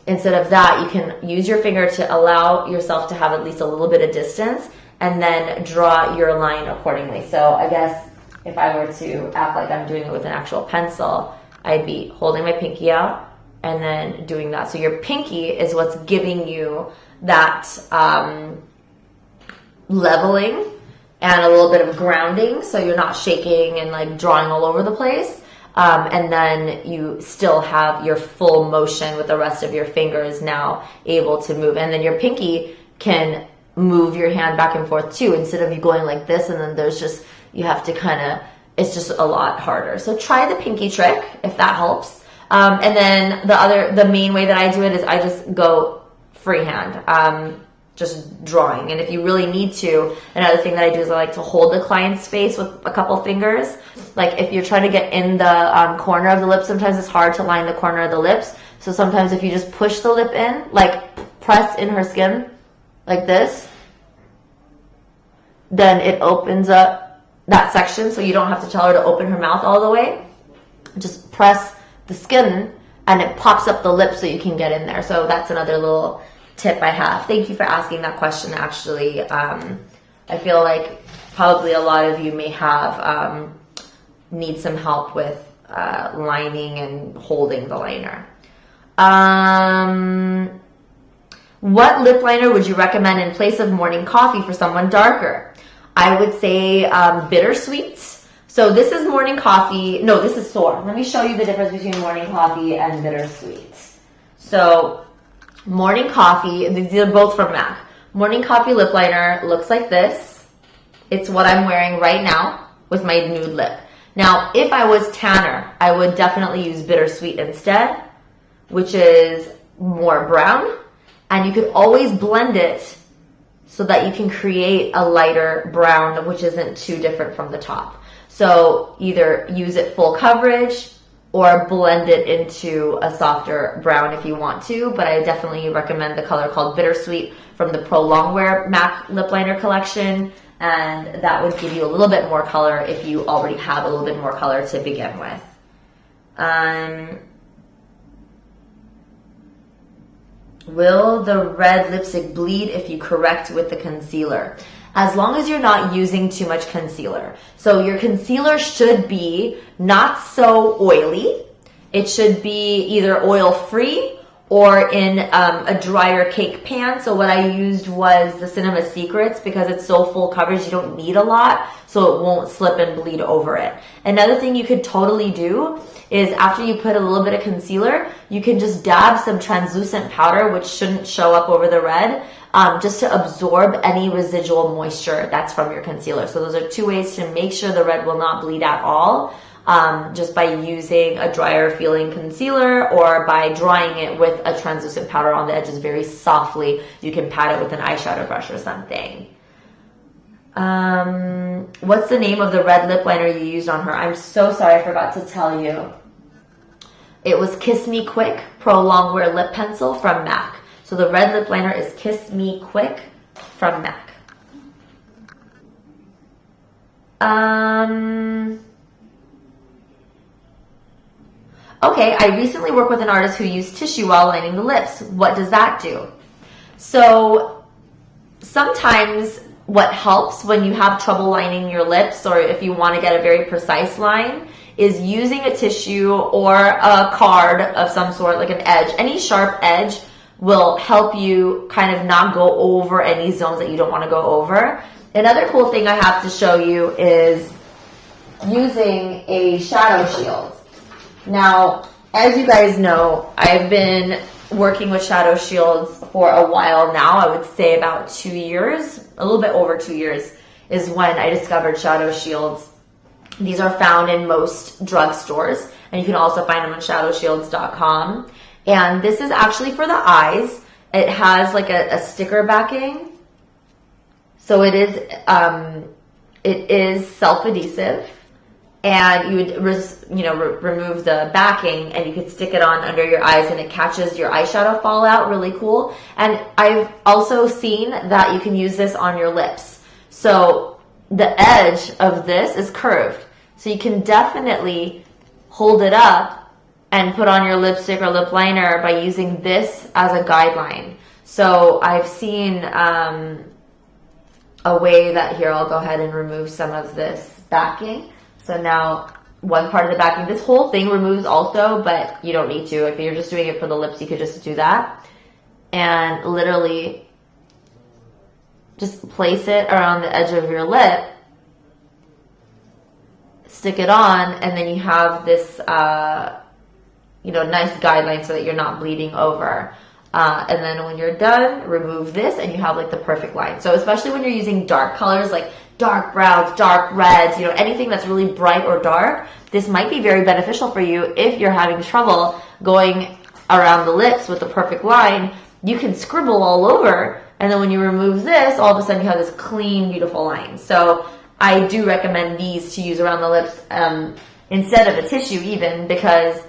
Instead of that, you can use your finger to allow yourself to have at least a little bit of distance and then draw your line accordingly. So I guess if I were to act like I'm doing it with an actual pencil, I'd be holding my pinky out and then doing that. So your pinky is what's giving you that leveling and a little bit of grounding, so you're not shaking and like drawing all over the place. And then you still have your full motion with the rest of your fingers now able to move. And then your pinky can move your hand back and forth too, instead of you going like this and then you have to it's just a lot harder. So try the pinky trick if that helps. And then the main way that I do it is I just go freehand, just drawing. And if you really need to, another thing that I do is I like to hold the client's face with a couple fingers. Like if you're trying to get in the corner of the lips, sometimes it's hard to line the corner of the lips. So sometimes if you just push the lip in, like press in her skin like this, then it opens up that section so you don't have to tell her to open her mouth all the way. Just press the skin and it pops up the lip so you can get in there. So that's another little tip I have. Thank you for asking that question, actually. I feel like probably a lot of you may have need some help with lining and holding the liner. What lip liner would you recommend in place of morning coffee for someone darker? I would say Bittersweet. So this is morning coffee. No, this is Soar. Let me show you the difference between morning coffee and Bittersweet. So morning coffee, these are both from MAC. Morning coffee lip liner looks like this. It's what I'm wearing right now with my nude lip. Now, if I was tanner, I would definitely use Bittersweet instead, which is more brown. And you could always blend it so that you can create a lighter brown, which isn't too different from the top. So either use it full coverage or blend it into a softer brown if you want to, but I definitely recommend the color called Bittersweet from the Pro Longwear MAC lip liner collection, and that would give you a little bit more color if you already have a little bit more color to begin with. Will the red lipstick bleed if you correct with the concealer? As long as you're not using too much concealer. So your concealer should be not so oily. It should be either oil-free or in a drier cake pan. So what I used was the Cinema Secrets because it's so full coverage, you don't need a lot, so it won't slip and bleed over it. Another thing you could totally do is after you put a little bit of concealer, you can just dab some translucent powder, which shouldn't show up over the red, just to absorb any residual moisture that's from your concealer. So those are two ways to make sure the red will not bleed at all. Just by using a drier feeling concealer or by drying it with a translucent powder on the edges very softly. You can pat it with an eyeshadow brush or something. What's the name of the red lip liner you used on her? I'm so sorry, I forgot to tell you. It was Kiss Me Quick Pro Longwear Lip Pencil from MAC. So the red lip liner is Kiss Me Quick from MAC. Okay, I recently worked with an artist who used tissue while lining the lips. What does that do? So sometimes what helps when you have trouble lining your lips, or if you want to get a very precise line, is using a tissue or a card of some sort, like an edge. Any sharp edge will help you kind of not go over any zones that you don't want to go over. Another cool thing I have to show you is using a shadow shield. Now, as you guys know, I've been working with shadow shields for a while now. I would say about 2 years, a little bit over 2 years is when I discovered shadow shields. These are found in most drugstores, and you can also find them on shadowshields.com. And this is actually for the eyes. It has like a sticker backing. So it is self-adhesive. And you would remove the backing and you could stick it on under your eyes and it catches your eyeshadow fallout. Really cool. And I've also seen that you can use this on your lips. So the edge of this is curved. So you can definitely hold it up and put on your lipstick or lip liner by using this as a guideline. So I've seen a way that, here, I'll go ahead and remove some of this backing. So now one part of the backing, this whole thing removes also, but you don't need to. If you're just doing it for the lips, you could just do that. And literally just place it around the edge of your lip, stick it on, and then you have this, nice guideline so that you're not bleeding over. And then when you're done, remove this and you have like the perfect line. So especially when you're using dark colors like dark browns, dark reds, anything that's really bright or dark, this might be very beneficial for you if you're having trouble going around the lips with the perfect line. You can scribble all over, and then when you remove this, all of a sudden you have this clean, beautiful line. So I do recommend these to use around the lips instead of a tissue even, because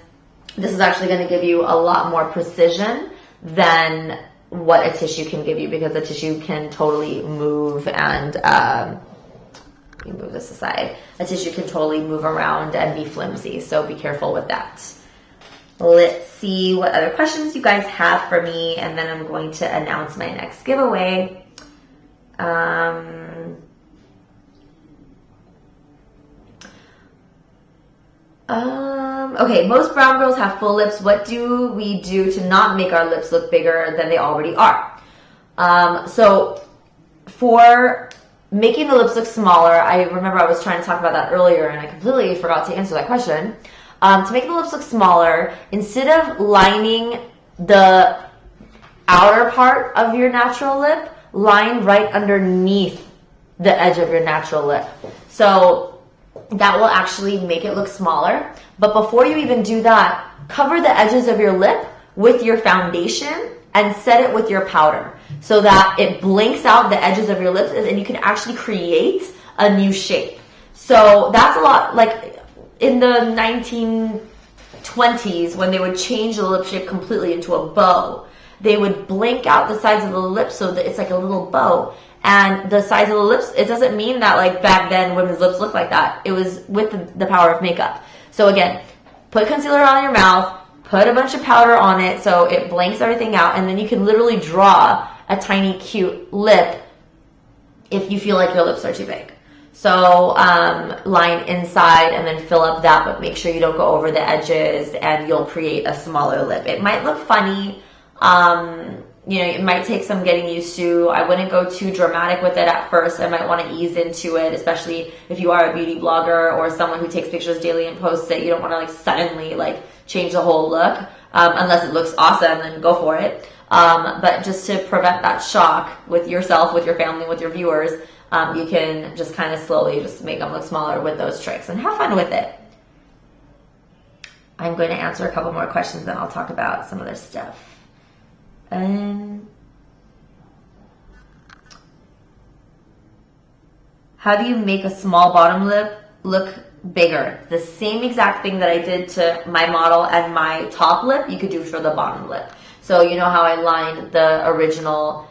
this is actually going to give you a lot more precision than what a tissue can give you, because a tissue can totally move and you move this aside. A tissue can totally move around and be flimsy, so be careful with that. Let's see what other questions you guys have for me, and then I'm going to announce my next giveaway. Okay, most brown girls have full lips. What do we do to not make our lips look bigger than they already are? So for making the lips look smaller, I remember I was trying to talk about that earlier and I completely forgot to answer that question. To make the lips look smaller, instead of lining the outer part of your natural lip, line right underneath the edge of your natural lip. So that will actually make it look smaller. But before you even do that, cover the edges of your lip with your foundation and set it with your powder so that it blinks out the edges of your lips and you can actually create a new shape. So that's a lot, like in the 1920s when they would change the lip shape completely into a bow, they would blink out the sides of the lips so that it's like a little bow. And the size of the lips, it doesn't mean that like back then women's lips looked like that. It was with the power of makeup. So again, put concealer on your mouth, put a bunch of powder on it so it blanks everything out, and then you can literally draw a tiny cute lip if you feel like your lips are too big. So line inside and then fill up that, but make sure you don't go over the edges, and you'll create a smaller lip. It might look funny. You know, it might take some getting used to. I wouldn't go too dramatic with it at first. I might want to ease into it, especially if you are a beauty blogger or someone who takes pictures daily and posts it. You don't want to like suddenly like change the whole look, unless it looks awesome, then go for it. But just to prevent that shock with yourself, with your family, with your viewers, you can just kind of slowly just make them look smaller with those tricks and have fun with it. I'm going to answer a couple more questions, then I'll talk about some other stuff. How do you make a small bottom lip look bigger? The same exact thing that I did to my model and my top lip, you could do for the bottom lip. So you know how I lined the original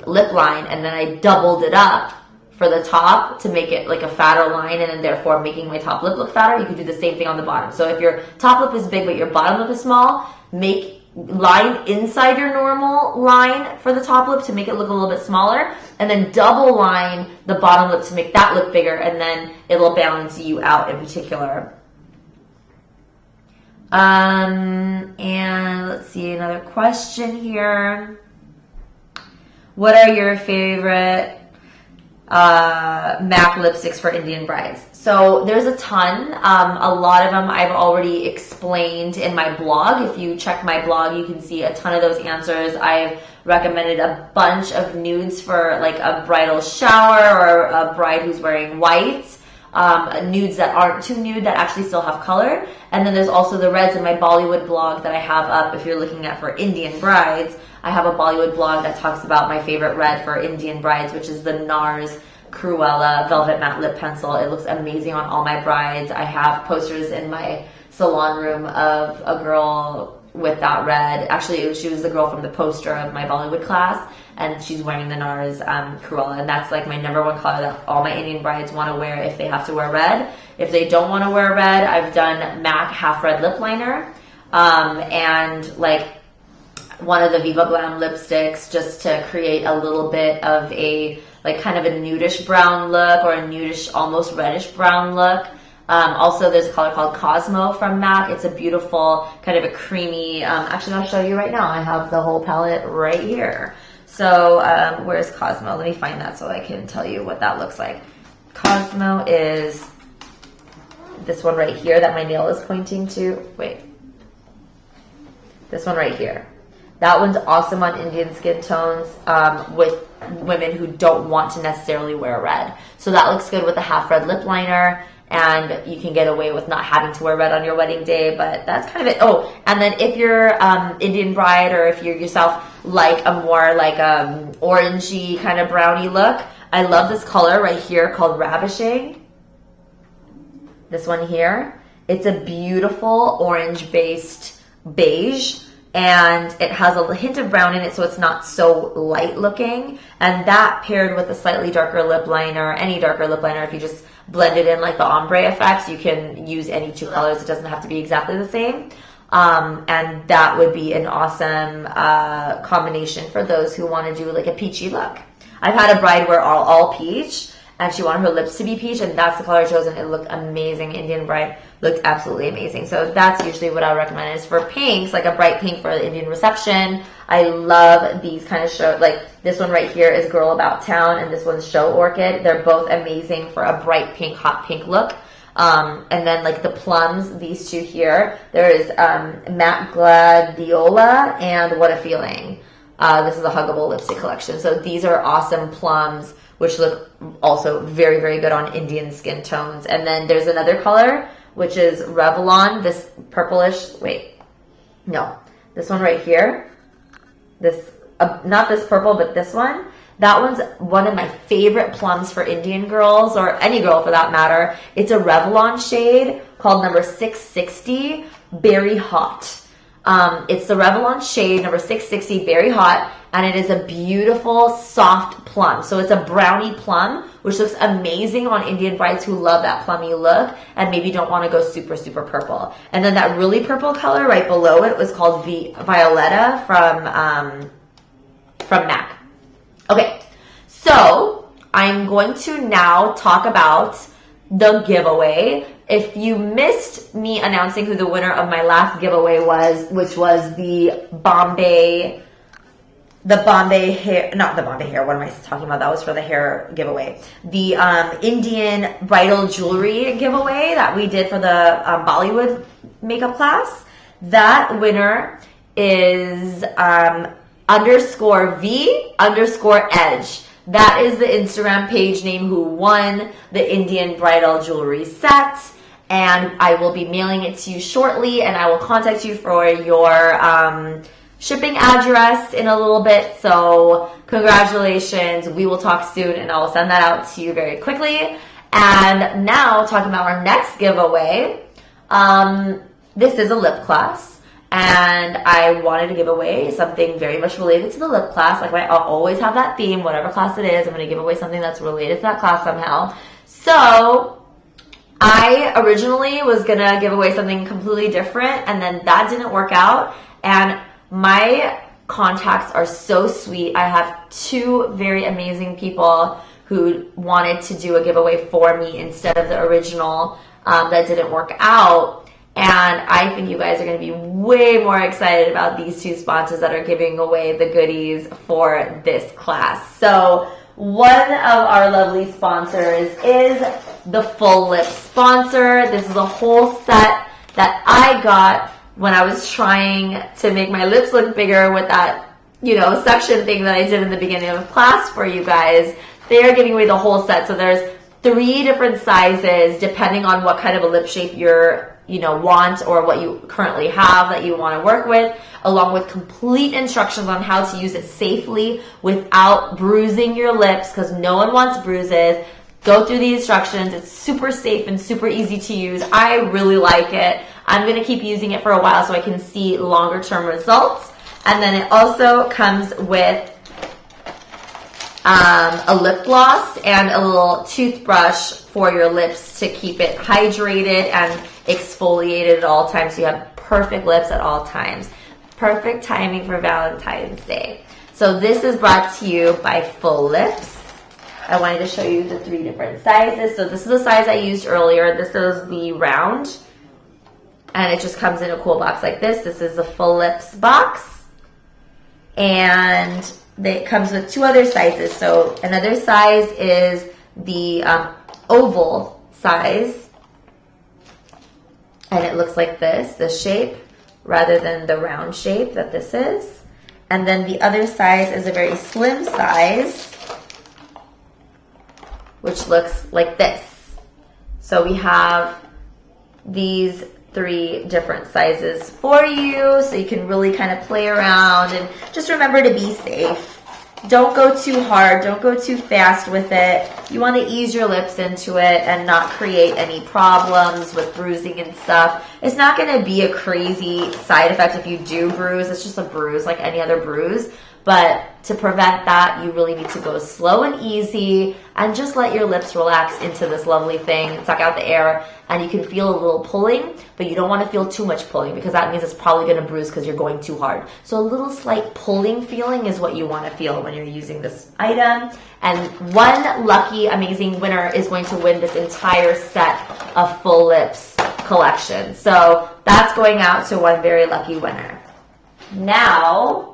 lip line, and then I doubled it up for the top to make it like a fatter line, and then therefore making my top lip look fatter. You could do the same thing on the bottom. So if your top lip is big but your bottom lip is small, line inside your normal line for the top lip to make it look a little bit smaller, and then double line the bottom lip to make that look bigger, and then it'll balance you out in particular. And let's see, another question here. What are your favorite MAC lipsticks for Indian brides? So there's a ton. A lot of them I've already explained in my blog. If you check my blog, you can see a ton of those answers. I've recommended a bunch of nudes for like a bridal shower or a bride who's wearing white. Nudes that aren't too nude that actually still have color. And then there's also the reds in my Bollywood blog that I have up if you're looking at for Indian brides. I have a Bollywood blog that talks about my favorite red for Indian brides, which is the NARS Cruella Velvet Matte Lip Pencil. It looks amazing on all my brides. I have posters in my salon room of a girl with that red. Actually, she was the girl from the poster of my Bollywood class, and she's wearing the NARS Cruella, and that's like my #1 color that all my Indian brides want to wear if they have to wear red. If they don't want to wear red, I've done MAC Half Red Lip Liner, and like one of the Viva Glam lipsticks just to create a little bit of a like kind of a nudish brown look or a nudish almost reddish brown look. Also, there's a color called Cosmo from MAC. It's a beautiful kind of a creamy, actually I'll show you right now. I have the whole palette right here. So where's Cosmo? Let me find that so I can tell you what that looks like. Cosmo is this one right here that my nail is pointing to. Wait. This one right here. That one's awesome on Indian skin tones with women who don't want to necessarily wear red. So that looks good with a half red lip liner, and you can get away with not having to wear red on your wedding day, but that's kind of it. Oh, and then if you're Indian bride, or if you're yourself like a more like orangey kind of brownie look, I love this color right here called Ravishing. This one here. It's a beautiful orange-based beige, and it has a hint of brown in it, so it's not so light looking. And that paired with a slightly darker lip liner, any darker lip liner, if you just blend it in like the ombre effects, you can use any two colors. It doesn't have to be exactly the same. And that would be an awesome combination for those who want to do like a peachy look. I've had a bride wear all peach, and she wanted her lips to be peach, and that's the color chosen. It looked amazing. Indian bride looked absolutely amazing. So that's usually what I recommend is for pinks, like a bright pink for the Indian reception. I love these kind of show, like this one right here is Girl About Town, and this one's Show Orchid. They're both amazing for a bright pink, hot pink look. And then like the plums, these two here, there is Matte Gladiola and What a Feeling. This is a huggable lipstick collection. So these are awesome plums, which look also very, very good on Indian skin tones. And then there's another color, which is Revlon, this purplish, this one right here. This, not this purple, but this one. That one's one of my favorite plums for Indian girls, or any girl for that matter. It's a Revlon shade called number 660, Berry Hot. It's the Revlon shade number 660, Very Hot, and it is a beautiful soft plum. So it's a brownie plum, which looks amazing on Indian brides who love that plummy look and maybe don't want to go super, super purple. And then that really purple color right below it was called Violetta from MAC. Okay, so I'm going to now talk about the giveaway. If you missed me announcing who the winner of my last giveaway was, which was the Bombay hair, not the Bombay hair, what am I talking about? That was for the hair giveaway. The Indian bridal jewelry giveaway that we did for the Bollywood makeup class. That winner is _V_Edge. That is the Instagram page name who won the Indian bridal jewelry set. And I will be mailing it to you shortly, and I will contact you for your shipping address in a little bit. So congratulations. We will talk soon, and I will send that out to you very quickly. And now talking about our next giveaway. This is a lip class, and I wanted to give away something very much related to the lip class. Like I'll always have that theme, whatever class it is, I'm going to give away something that's related to that class somehow. So I originally was going to give away something completely different, and then that didn't work out. And my contacts are so sweet. I have two very amazing people who wanted to do a giveaway for me instead of the original that didn't work out. And I think you guys are going to be way more excited about these two sponsors that are giving away the goodies for this class. So one of our lovely sponsors is the Full Lips sponsor. This is a whole set that I got when I was trying to make my lips look bigger with that, suction thing that I did in the beginning of class for you guys. They are giving away the whole set. So there's 3 different sizes depending on what kind of a lip shape you're want or what you currently have that you want to work with, along with complete instructions on how to use it safely without bruising your lips, because no one wants bruises. Go through the instructions. It's super safe and super easy to use. I really like it. I'm going to keep using it for a while so I can see longer term results. And then it also comes with a lip gloss and a little toothbrush for your lips to keep it hydrated and exfoliated at all times, so you have perfect lips at all times. Perfect timing for Valentine's Day. So this is brought to you by Full Lips. I wanted to show you the 3 different sizes. So this is the size I used earlier. This is the round, and it just comes in a cool box like this. This is the Full Lips box, and it comes with 2 other sizes. So another size is the oval size, and it looks like this shape, rather than the round shape that this is. And then the other size is a very slim size, which looks like this. So we have these 3 different sizes for you, so you can really kind of play around, and just remember to be safe. Don't go too hard, don't go too fast with it. You want to ease your lips into it and not create any problems with bruising and stuff. It's not going to be a crazy side effect if you do bruise. It's just a bruise like any other bruise. But to prevent that, you really need to go slow and easy and just let your lips relax into this lovely thing, suck out the air, and you can feel a little pulling, but you don't want to feel too much pulling because that means it's probably going to bruise because you're going too hard. So a little slight pulling feeling is what you want to feel when you're using this item. And one lucky, amazing winner is going to win this entire set of Full Lips collection. So that's going out to one very lucky winner. Now,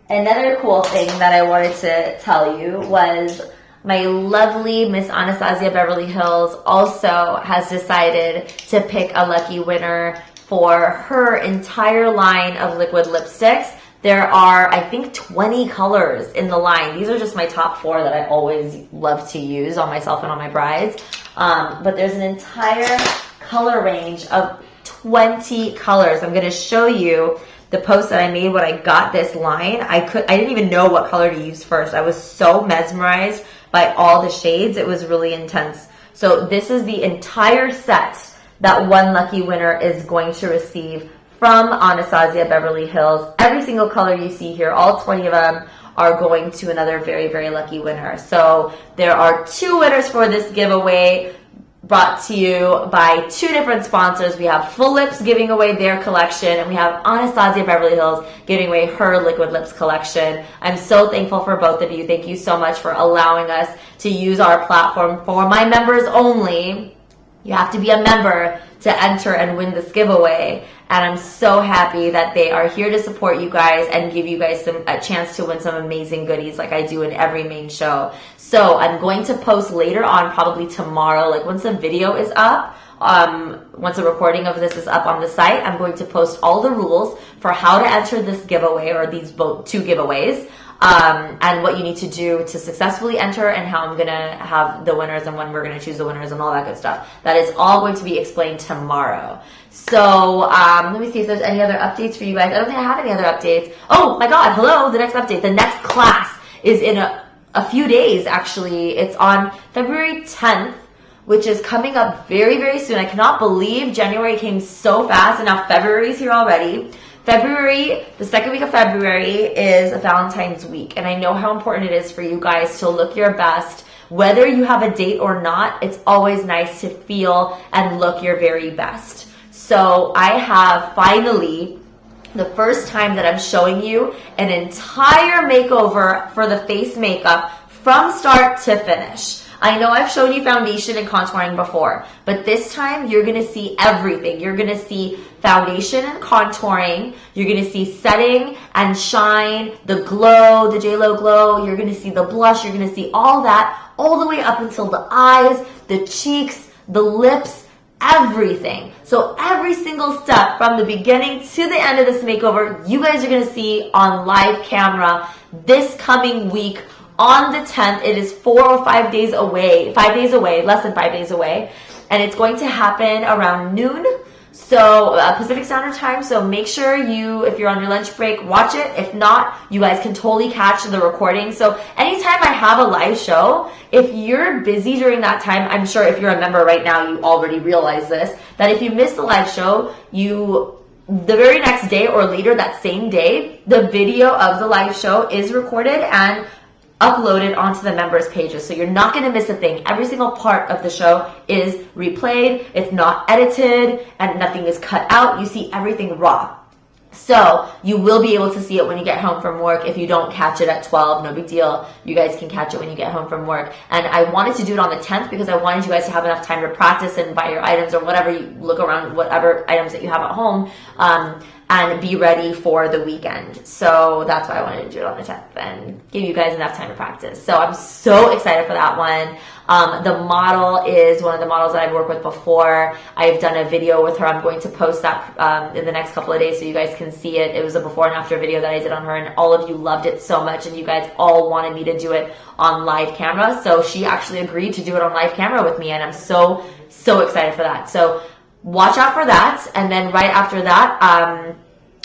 another cool thing that I wanted to tell you was my lovely Miss Anastasia Beverly Hills also has decided to pick a lucky winner for her entire line of liquid lipsticks. There are, I think, 20 colors in the line. These are just my top 4 that I always love to use on myself and on my brides. But there's an entire color range of 20 colors. I'm going to show you the post that I made when I got this line. I didn't even know what color to use first. I was so mesmerized by all the shades. It was really intense. So this is the entire set that one lucky winner is going to receive from Anastasia Beverly Hills. Every single color you see here, all 20 of them, are going to another very, very lucky winner. So there are 2 winners for this giveaway, brought to you by 2 different sponsors. We have Full Lips giving away their collection, and we have Anastasia Beverly Hills giving away her Liquid Lips collection. I'm so thankful for both of you. Thank you so much for allowing us to use our platform for my members only. You have to be a member to enter and win this giveaway. And I'm so happy that they are here to support you guys and give you guys a chance to win some amazing goodies like I do in every main show. So I'm going to post later on, probably tomorrow, like once the video is up, once a recording of this is up on the site, I'm going to post all the rules for how to enter this giveaway, or these 2 giveaways, and what you need to do to successfully enter, and how I'm going to have the winners and when we're going to choose the winners and all that good stuff. That is all going to be explained tomorrow. So let me see if there's any other updates for you guys. I don't think I have any other updates. Oh my God, hello, the next update. The next class is in a few days, actually. It's on February 10th, which is coming up very, very soon. I cannot believe January came so fast, and now February is here already. February, the second week of February is Valentine's week, and I know how important it is for you guys to look your best. Whether you have a date or not, it's always nice to feel and look your very best. So I have finally, the first time that I'm showing you an entire makeover for the face makeup from start to finish. I know I've shown you foundation and contouring before, but this time you're going to see everything. You're going to see foundation and contouring. You're going to see setting and shine, the glow, the JLo glow. You're going to see the blush. You're going to see all that, all the way up until the eyes, the cheeks, the lips, everything. So every single step from the beginning to the end of this makeover, you guys are going to see on live camera this coming week on the 10th. It is 4 or 5 days away, 5 days away, less than 5 days away. And it's going to happen around noon. So Pacific Standard Time. So make sure you, if you're on your lunch break, watch it. If not, you guys can totally catch the recording. So anytime I have a live show, if you're busy during that time, I'm sure if you're a member right now, you already realize this, that if you miss the live show, the very next day or later that same day, the video of the live show is recorded and uploaded onto the members pages. So you're not going to miss a thing. Every single part of the show is replayed. It's not edited and nothing is cut out. You see everything raw. So you will be able to see it when you get home from work. If you don't catch it at 12, no big deal. You guys can catch it when you get home from work. And I wanted to do it on the 10th because I wanted you guys to have enough time to practice and buy your items or whatever, you look around, whatever items that you have at home, and be ready for the weekend. So that's why I wanted to do it on the 10th and give you guys enough time to practice. So I'm so excited for that one. The model is one of the models that I've worked with before. I've done a video with her. I'm going to post that in the next couple of days so you guys can see it. It was a before and after video that I did on her, and all of you loved it so much, and you guys all wanted me to do it on live camera. So she actually agreed to do it on live camera with me, and I'm so excited for that. So watch out for that. And then right after that,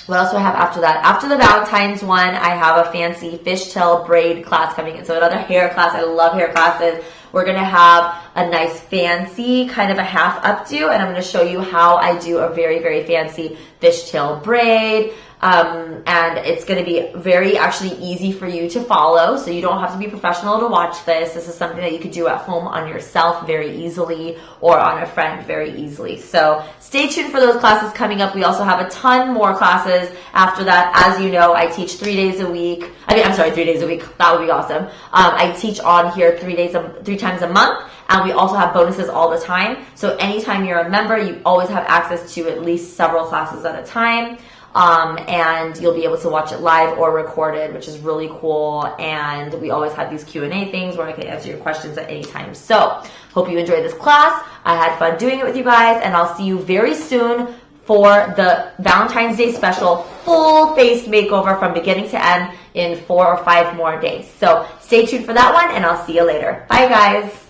what else do I have after that? After the Valentine's one, I have a fancy fishtail braid class coming in. So another hair class. I love hair classes. We're going to have a nice fancy kind of a half updo, and I'm going to show you how I do a very, very fancy fishtail braid. And it's going to be very actually easy for you to follow, so you don't have to be professional to watch this. This is something that you could do at home on yourself very easily, or on a friend very easily. So stay tuned for those classes coming up. We also have a ton more classes after that. As you know, I teach 3 days a week. 3 days a week. That would be awesome. I teach on here 3 times a month. And we also have bonuses all the time. So anytime you're a member, you always have access to at least several classes at a time. And you'll be able to watch it live or recorded, which is really cool. And we always have these Q&A things where I can answer your questions at any time. So hope you enjoyed this class. I had fun doing it with you guys, and I'll see you very soon for the Valentine's Day special full face makeover from beginning to end in 4 or 5 more days. So stay tuned for that one, and I'll see you later. Bye, guys.